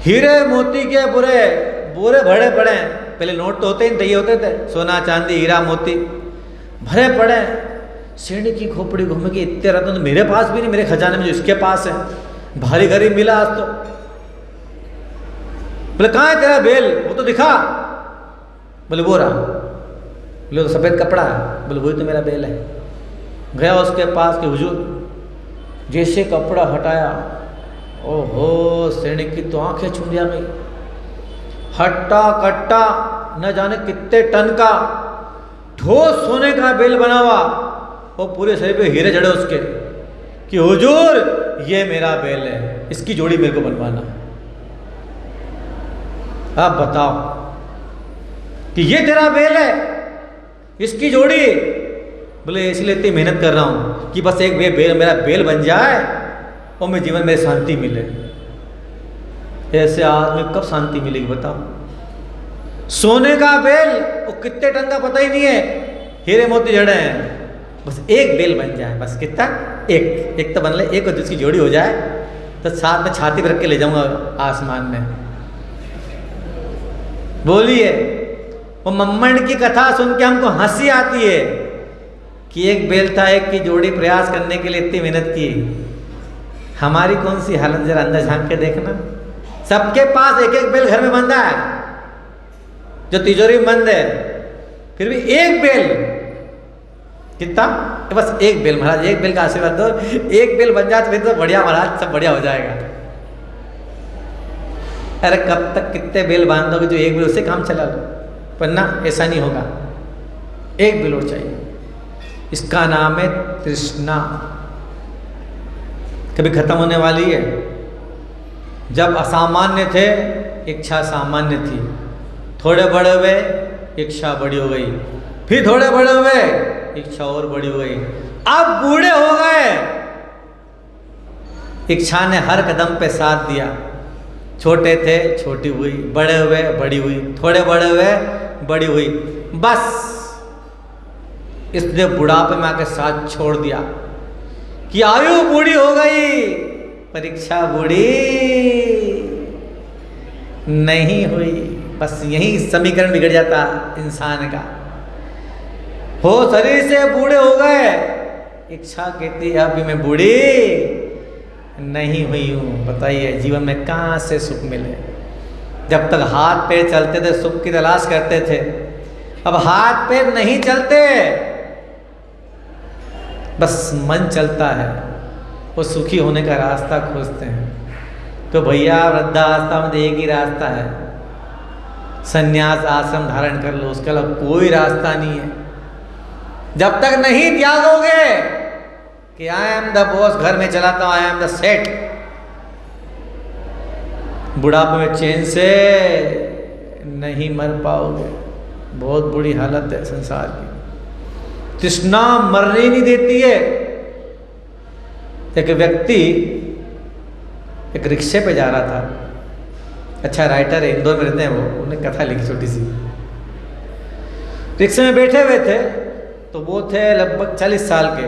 A: हीरे मोती के बोरे भरे पड़े हैं। पहले नोट तो होते ही नहीं होते थे, सोना चांदी हीरा मोती भरे पड़े हैं। सेठ की खोपड़ी घूम के, इतने रत्न तो मेरे पास भी नहीं, मेरे खजाने में जो इसके पास है, भारी गरीब मिला आज तो। बोले कहाँ है तेरा बेल? वो तो दिखा। बोले वो रहा। बोले तो सफ़ेद कपड़ा है। बोले वही तो मेरा बेल है। गया उसके पास कि हुजूर, जैसे कपड़ा हटाया, ओहो, सैनिक की तो आंखें चुंदिया गई। हट्टा कट्टा न जाने कितने टन का ठोस सोने का बेल बना हुआ, वो पूरे शरीर पे हीरे जड़े उसके, कि हुजूर ये मेरा बेल है, इसकी जोड़ी मेरे को बनवाना। आप बताओ कि ये तेरा बेल है, इसकी जोड़ी? बोले इसलिए इतनी मेहनत कर रहा हूं कि बस एक बेल मेरा बेल बन जाए और मेरे जीवन में शांति मिले। ऐसे आदमी कब शांति मिलेगी बताओ? सोने का बेल, वो कितने टन का पता ही नहीं है, हीरे मोती जड़े हैं, बस एक बेल बन जाए, बस कितना? एक तो बन ले, एक और जिसकी जोड़ी हो जाए तो साथ में छाती पर रख के ले जाऊंगा आसमान में। बोलिए, वो मम्मड़ की कथा सुन के हमको हंसी आती है कि एक बेल था, एक की जोड़ी प्रयास करने के लिए इतनी मेहनत की। हमारी कौन सी हालत, जरा अंदर झांक के देखना। सबके पास एक एक बेल घर में बंधा है, जो तिजोरी में बंद है, फिर भी एक बेल कितना? तो बस एक बेल, महाराज एक बेल का आशीर्वाद दो, एक बेल बन जाए तो फिर तो बढ़िया महाराज, सब बढ़िया हो जाएगा। अरे कब तक कितने बेल बांधोगे? जो एक बेल उससे काम चला लो, पर ना, ऐसा नहीं होगा, एक बेल और चाहिए। इसका नाम है तृष्णा, कभी खत्म होने वाली है। जब असामान्य थे, इच्छा सामान्य थी, थोड़े बड़े हुए, इच्छा बड़ी हो गई, फिर थोड़े बड़े हुए, इच्छा और बड़ी हो गई, अब बूढ़े हो गए, इच्छा ने हर कदम पे साथ दिया। छोटे थे, छोटी हुई, बड़े हुए, बड़ी हुई, थोड़े बड़े हुए, बड़ी हुई, बस इसने बुढ़ापे में आके साथ छोड़ दिया कि आयु बूढ़ी हो गई, परीक्षा बूढ़ी नहीं हुई। बस यही समीकरण बिगड़ जाता इंसान का। हो शरीर से बूढ़े हो गए, इच्छा कहती है अभी मैं बूढ़ी नहीं हुई हूँ। बताइए जीवन में कहाँ से सुख मिले? जब तक हाथ पैर चलते थे सुख की तलाश करते थे, अब हाथ पैर नहीं चलते, बस मन चलता है, वो सुखी होने का रास्ता खोजते हैं। तो भैया वृद्धावस्था में एक ही रास्ता है, संन्यास आश्रम धारण कर लो, उसके अलावा कोई रास्ता नहीं है। जब तक नहीं त्यागोगे कि आई एम द बॉस, घर में चलाता हूं, आई एम द सेठ, बुढ़ापे में चैन से नहीं मर पाओगे। बहुत बुरी हालत है संसार की। तृष्णा मरने नहीं देती है। एक व्यक्ति एक रिक्शे पे जा रहा था, अच्छा राइटर है, इंदौर में रहते हैं वो, उन्होंने कथा लिखी छोटी सी। रिक्शे में बैठे हुए थे, तो वो थे लगभग 40 साल के,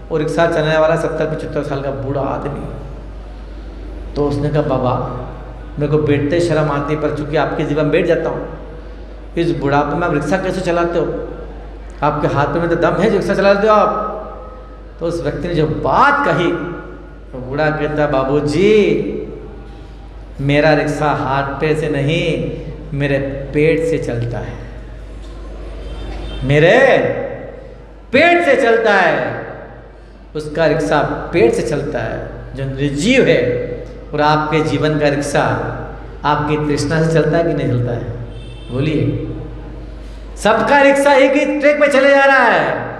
A: और रिक्शा चलाने वाला 70-75 साल का बूढ़ा आदमी। तो उसने कहा बाबा मेरे को बैठते शर्म आती है, पर चूंकि आपके जीवन बैठ जाता हूँ, इस बुढ़ापे में आप रिक्शा कैसे चलाते हो? आपके हाथ में तो दम है जो रिक्शा चलाते हो आप। तो उस व्यक्ति ने जो बात कही, तो बूढ़ा कहता बाबूजी मेरा रिक्शा हाथ पैर से नहीं, मेरे पेट से चलता है, मेरे पेट से चलता है। उसका रिक्शा पेट से चलता है, जो निर्जीव है। और आपके जीवन का रिक्शा आपकी तृष्णा से चलता है कि नहीं चलता है? बोलिए। सबका रिक्शा एक ही ट्रैक पे चले जा रहा है।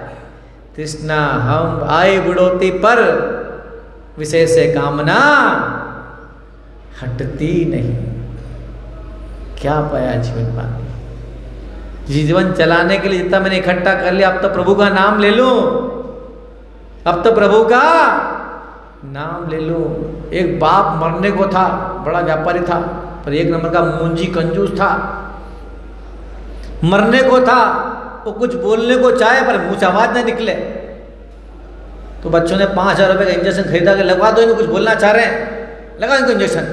A: तृष्णा हम आए बुढ़ोती पर, विषय से कामना हटती नहीं। क्या पाया जीवन पाने? जीवन चलाने के लिए जितना मैंने इकट्ठा कर लिया, अब तो प्रभु का नाम ले लूं, अब तो प्रभु का नाम ले लूं। एक बाप मरने को था, बड़ा व्यापारी था, पर एक नंबर का मुंजी कंजूस था, मरने को था, वो कुछ बोलने को चाहे पर मुंह से आवाज ना निकले। तो बच्चों ने 5,000 रुपये का इंजेक्शन खरीदा के लगवा दो, इनको कुछ बोलना चाह रहे हैं, लगा इनको इंजेक्शन।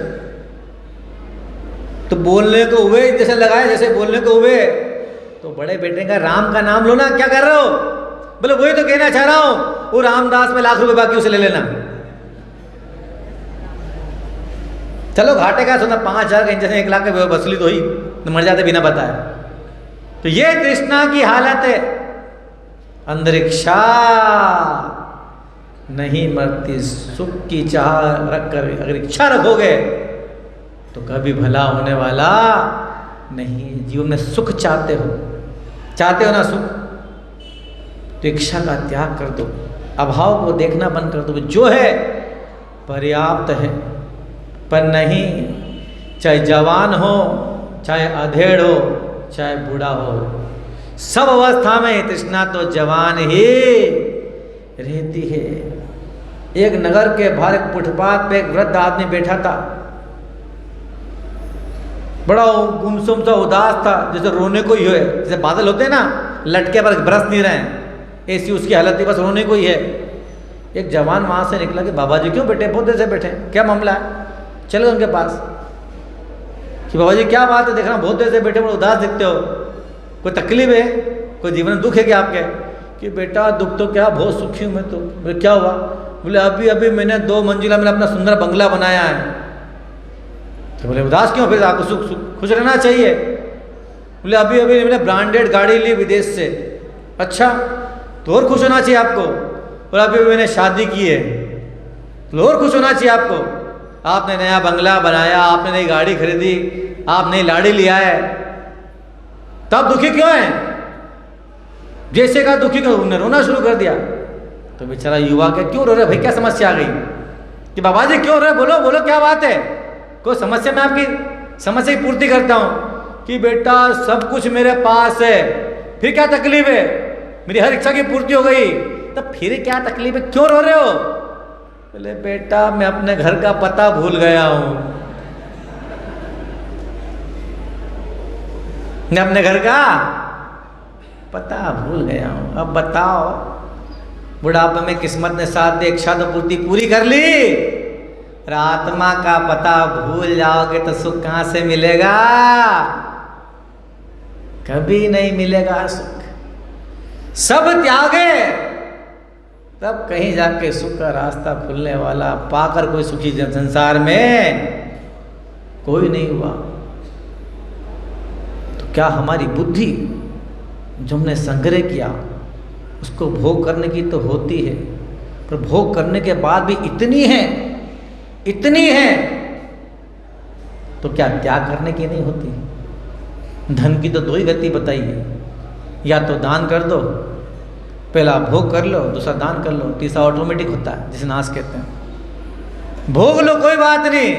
A: तो बोलने को हुए, इंजेक्शन लगाए, जैसे बोलने को हुए तो बड़े बेटे का राम का नाम लो ना, क्या कर रहे हो? बोले वही तो कहना चाह रहा हूं, वो रामदास में लाख रुपए बाकी उसे ले लेना। चलो घाटे का सोना, 5,000 का इंजेक्शन 1 लाख का वसूली तो ही, तो मर जाते बिना बताए। तो ये तृष्णा की हालत है। अंतरिक्षा नहीं मरती, सुख की चाह रखकर अगर इच्छा रखोगे तो कभी भला होने वाला नहीं। जीवन में सुख चाहते हो ना सुख, तो इच्छा का त्याग कर दो, अभाव को देखना बंद कर दो। जो है पर्याप्त है, पर नहीं, चाहे जवान हो, चाहे अधेड़ हो, चाहे बूढ़ा हो, सब अवस्था में तृष्णा तो जवान ही रहती है। एक नगर के बाहर एक फुटपाथ पे एक वृद्ध आदमी बैठा था, बड़ा गुमसुम सा उदास था, जैसे रोने को ही है, जैसे बादल होते हैं ना, लटके पर बरस नहीं रहे हैं, ऐसी उसकी हालत थी, बस रोने को ही है। एक जवान वहां से निकला कि बाबा जी क्यों बैठे, बहुत देर से बैठे, क्या मामला है? चल गए उनके पास कि बाबा जी क्या बात है, देखना बहुत देर से बैठे, बड़ा उदास दिखते हो, कोई तकलीफ है, कोई जीवन में दुख है क्या आपके? कि बेटा दुख तो क्या, बहुत सुखी हूँ मैं तो। बोले क्या हुआ? बोले अभी अभी मैंने 2 मंजिला में अपना सुंदर बंगला बनाया है। तो बोले उदास क्यों, फिर आपको सुख खुश रहना चाहिए। बोले अभी अभी मैंने ब्रांडेड गाड़ी ली विदेश से। अच्छा, तो और खुश होना चाहिए आपको। बोले अभी अभी मैंने शादी की है, तो और खुश होना चाहिए आपको। आपने नया बंगला बनाया, आपने नई गाड़ी खरीदी, आप नई लाड़ी लिया है, तब दुखी क्यों है? जैसे का दुखी क्यों? उन्होंने रोना शुरू कर दिया। तो बेचारा युवा के क्यों रो रहे भाई, क्या समस्या आ गई? कि बाबा जी क्यों रो रहे, बोलो बोलो क्या बात है? कोई समस्या, मैं आपकी समस्या की पूर्ति करता हूँ। कि बेटा सब कुछ मेरे पास है, फिर क्या तकलीफ है? मेरी हर इच्छा की पूर्ति हो गई, तब फिर क्या तकलीफ है, क्यों रो रहे हो? बोले बेटा मैं अपने घर का पता भूल गया हूं, मैं अपने घर का पता भूल गया हूं। अब बताओ, बुढ़ापे में किस्मत ने साथ दे, इच्छा तो पूर्ति पूरी कर ली, आत्मा का पता भूल जाओगे तो सुख कहां से मिलेगा? कभी नहीं मिलेगा सुख। सब त्यागे तब कहीं जाके सुख का रास्ता खुलने वाला। पाकर कोई सुखी जन संसार में कोई नहीं हुआ। तो क्या हमारी बुद्धि जो हमने संग्रह किया उसको भोग करने की तो होती है, पर भोग करने के बाद भी इतनी है तो क्या त्याग करने की नहीं होती? धन की तो 2 ही गति बताई है, या तो दान कर दो, पहला भोग कर लो, दूसरा दान कर लो, तीसरा ऑटोमेटिक होता है जिसे नाश कहते हैं। भोग लो कोई बात नहीं,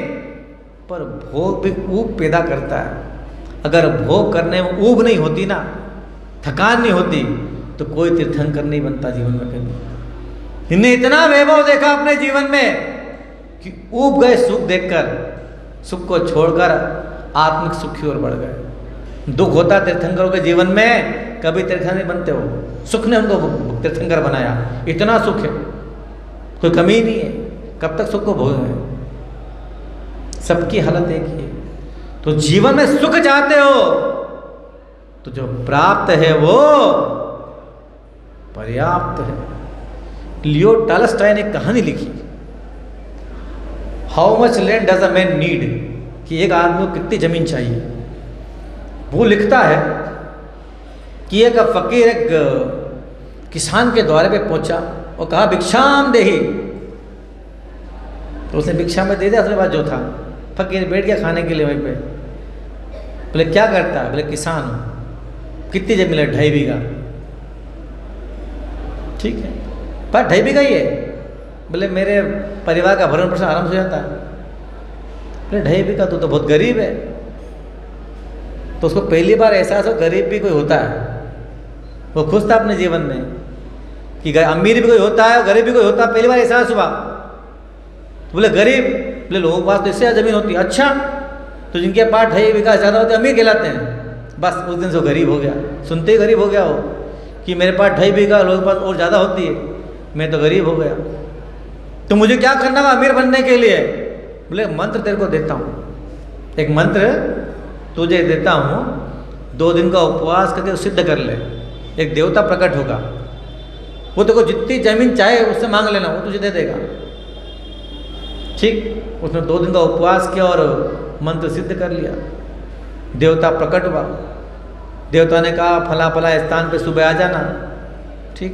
A: पर भोग भी ऊब पैदा करता है। अगर भोग करने में ऊब नहीं होती ना, थकान नहीं होती, तो कोई तीर्थंकर नहीं बनता जीवन में कभी। इन्हें इतना वैभव देखा अपने जीवन में कि ऊब गए सुख देखकर, सुख को छोड़कर आत्मिक सुख की ओर बढ़ गए। दुख होता तीर्थंकरों के जीवन में, कभी तीर्थंकर नहीं बनते हो। सुख ने उनको तीर्थंकर बनाया, इतना सुख है, कोई कमी नहीं है। कब तक सुख को भोगेंगे? सबकी हालत एक ही है। तो जीवन में सुख चाहते हो तो जो प्राप्त है वो पर्याप्त है। लियो टॉलस्टॉय ने कहानी लिखी, how much land does a man need, कि एक आदमी को कितनी जमीन चाहिए। वो लिखता है कि एक फकीर एक किसान के द्वारे पे पहुंचा और कहा भिक्षाम देही, तो उसने भिक्षा में दे दिया अपने पास जो था। फकीर बैठ गया खाने के लिए वहीं पे। बोले क्या करता है? बोले किसान हूँ। कितनी जमीन है? 2.5 बीघा। ठीक है, पर 2.5 बीघा ही है। बोले मेरे परिवार का भरण पोषण आराम से हो जाता है। बोले 2.5 बीघा तो बहुत गरीब है। तो उसको पहली बार एहसास हो गरीब भी कोई होता है। वो खुश था अपने जीवन में कि अमीर भी कोई होता है, गरीब भी कोई होता है। पहली बार एहसास हुआ। तो बोले गरीब? बोले लोगों के पास तो इससे ज़मीन होती है। अच्छा, तो जिनके पास 2.5 बीघा ज़्यादा होते अमीर कहलाते हैं। बस उस दिन से वो गरीब हो गया, सुनते ही गरीब हो गया हो कि मेरे पास 2.5 बीघा, लोगों के पास और ज़्यादा होती है, मैं तो गरीब हो गया। तो मुझे क्या करना होगा अमीर बनने के लिए? बोले मंत्र तेरे को देता हूँ, एक मंत्र तुझे देता हूँ, 2 दिन का उपवास करके सिद्ध कर ले। एक देवता प्रकट होगा, वो तेरे को जितनी जमीन चाहे उससे मांग लेना, वो तुझे दे देगा। ठीक, उसने 2 दिन का उपवास किया और मंत्र सिद्ध कर लिया। देवता प्रकट हुआ, देवता ने कहा फला फला स्थान पे सुबह आ जाना। ठीक,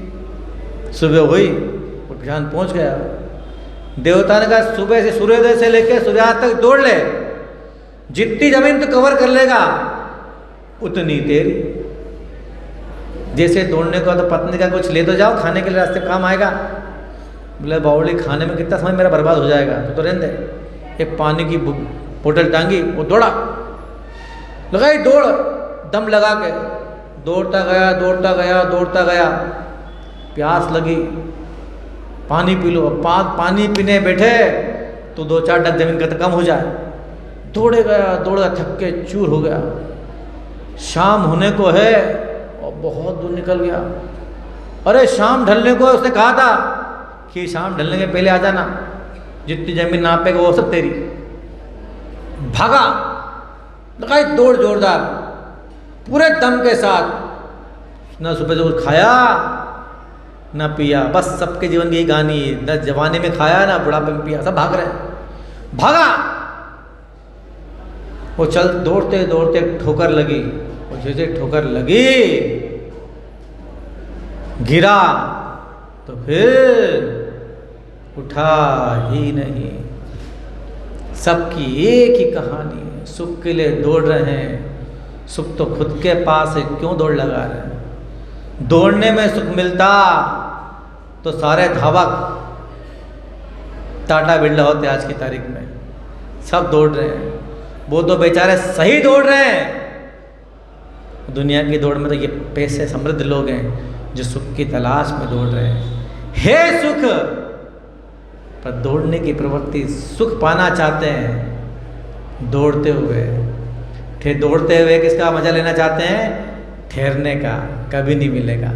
A: सुबह हुई, वो बिहान पहुंच गया। देवता ने कहा सुबह से सूर्योदय से लेकर सूर्यास्त तक दौड़ ले, जितनी जमीन तो कवर कर लेगा उतनी तेरी। जैसे दौड़ने को तो पत्नी का कुछ ले तो जाओ, खाने के लिए रास्ते काम आएगा। बोले बावली खाने में कितना समय मेरा बर्बाद हो जाएगा, तो रहने दे। एक पानी की बोतल टांगी, वो दौड़ा, लगाई दौड़, दम लगा के दौड़ता गया दौड़ता गया दौड़ता गया। प्यास लगी, पानी पी लो। पानी पीने बैठे तो 2-4 ढक जमीन का कम हो जाए। दौड़े गया, दौड़ा, थक के चूर हो गया। शाम होने को है और बहुत दूर निकल गया। अरे शाम ढलने को उसने कहा था कि शाम ढलने के पहले आ जाना, जितनी जमीन नापेगा वो सब तेरी। भागा, लगाई दौड़ जोरदार, पूरे दम के साथ। न सुबह से कुछ खाया न पिया, बस सबके जीवन की यही कहानी है। न जवानी में खाया ना बुढ़ापे में पिया, सब भाग रहे हैं। भागा, वो चल दौड़ते दौड़ते ठोकर लगी, और जैसे ठोकर लगी गिरा तो फिर उठा ही नहीं। सबकी एक ही कहानी है, सुख के लिए दौड़ रहे हैं, सुख तो खुद के पास है, क्यों दौड़ लगा रहे हैं? दौड़ने में सुख मिलता तो सारे धावक टाटा बिरला होते आज की तारीख में। सब दौड़ रहे हैं, वो तो बेचारे सही दौड़ रहे हैं। दुनिया की दौड़ में तो ये पैसे समृद्ध लोग हैं जो सुख की तलाश में दौड़ रहे हैं। हे सुख, पर दौड़ने की प्रवृत्ति, सुख पाना चाहते हैं दौड़ते हुए। दौड़ते हुए किसका मजा लेना चाहते हैं? ठहरने का, कभी नहीं मिलेगा।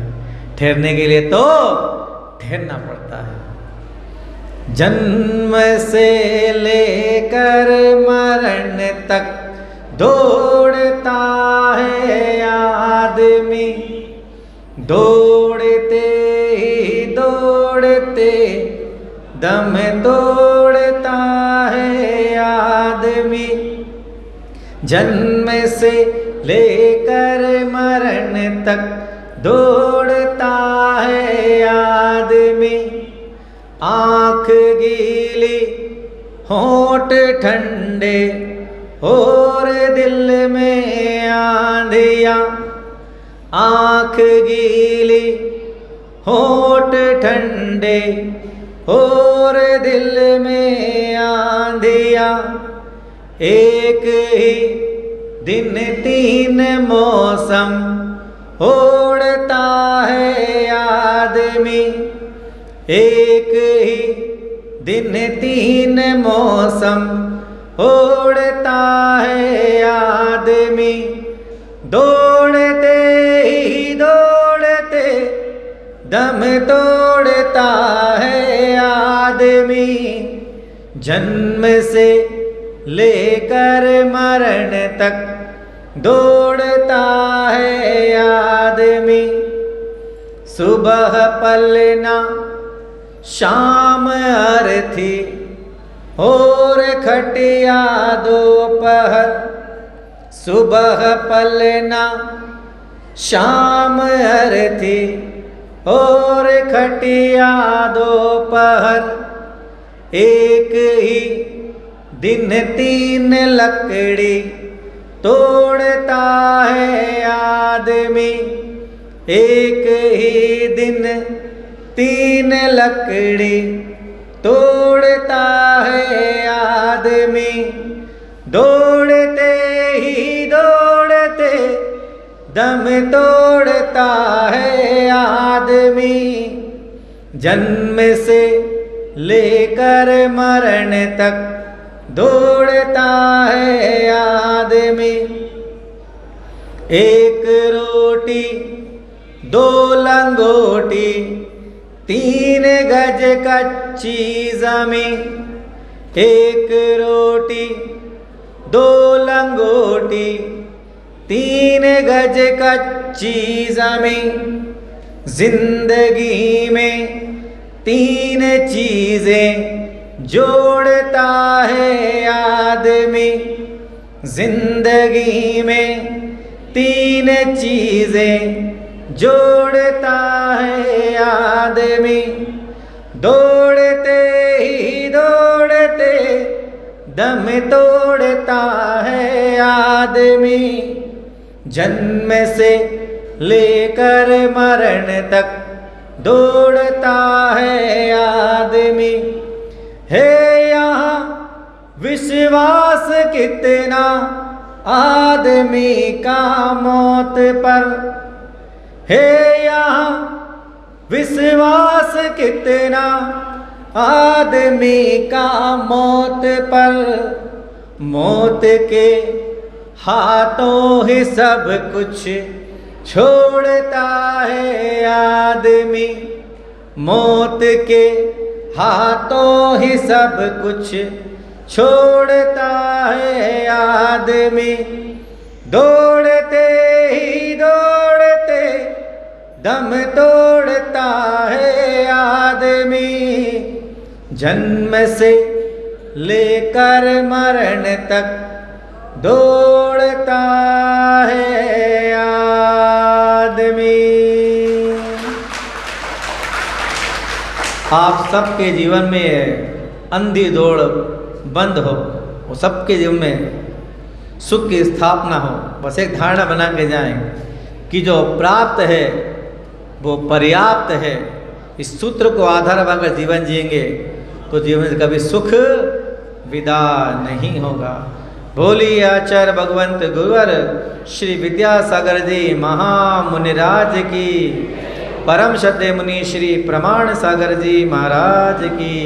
A: ठहरने के लिए तो ठहरना पड़ता है। जन्म से लेकर मरण तक दौड़ता है आदमी, दौड़ते ही दौड़ते दम तोड़ता है आदमी। जन्म से लेकर मरण तक दौड़ता है आदमी। आँख गीली होंठ ठंडे और दिल में आंधियाँ। आँख गीली होंठ ठंडे और दिल में आंधियाँ। एक ही दिन 3 मौसम ओढ़ता है आदमी। एक ही दिन 3 मौसम ओढ़ता है आदमी। दौड़ते ही दौड़ते दम तोड़ता है आदमी। जन्म से लेकर मरण तक दौड़ता है आदमी। सुबह पलना शाम अर्थी और खटिया दोपहर। सुबह पलना शाम अर्थी और खटिया दोपहर। एक ही दिन 3 लकड़ी तोड़ता है आदमी। एक ही दिन 3 लकड़ी तोड़ता है आदमी। दौड़ते ही दौड़ते दम तोड़ता है आदमी। जन्म से लेकर मरण तक दौड़ता है आदमी। एक रोटी दो लंगोटी, 3 गज कच्ची जमीन। एक रोटी दो लंगोटी, 3 गज कच्ची जमीन। जिंदगी में 3 चीजें जोड़ता है आदमी। जिंदगी में 3 चीजें जोड़ता है आदमी। दौड़ते ही दौड़ते दम तोड़ता है आदमी। जन्म से लेकर मरण तक दौड़ता है आदमी। है यहाँ विश्वास कितना आदमी का मौत पर। है यहाँ विश्वास कितना आदमी का मौत पर। मौत के हाथों ही सब कुछ छोड़ता है आदमी। मौत के हाथों ही सब कुछ छोड़ता है आदमी। दौड़ते ही दौड़ते दम तोड़ता है आदमी। जन्म से लेकर मरण तक दौड़ता है आदमी। आप सबके जीवन में अंधी दौड़ बंद हो, वो सबके जीवन में सुख की स्थापना हो। बस एक धारणा बना के जाएं कि जो प्राप्त है वो पर्याप्त है। इस सूत्र को आधार बनाकर जीवन जिएंगे तो जीवन से कभी सुख विदा नहीं होगा। बोलिए आचार्य भगवंत गुरुवर श्री विद्यासागर जी महामुनिराज की, परम श्रद्धेय मुनि श्री प्रमाण सागर जी महाराज की।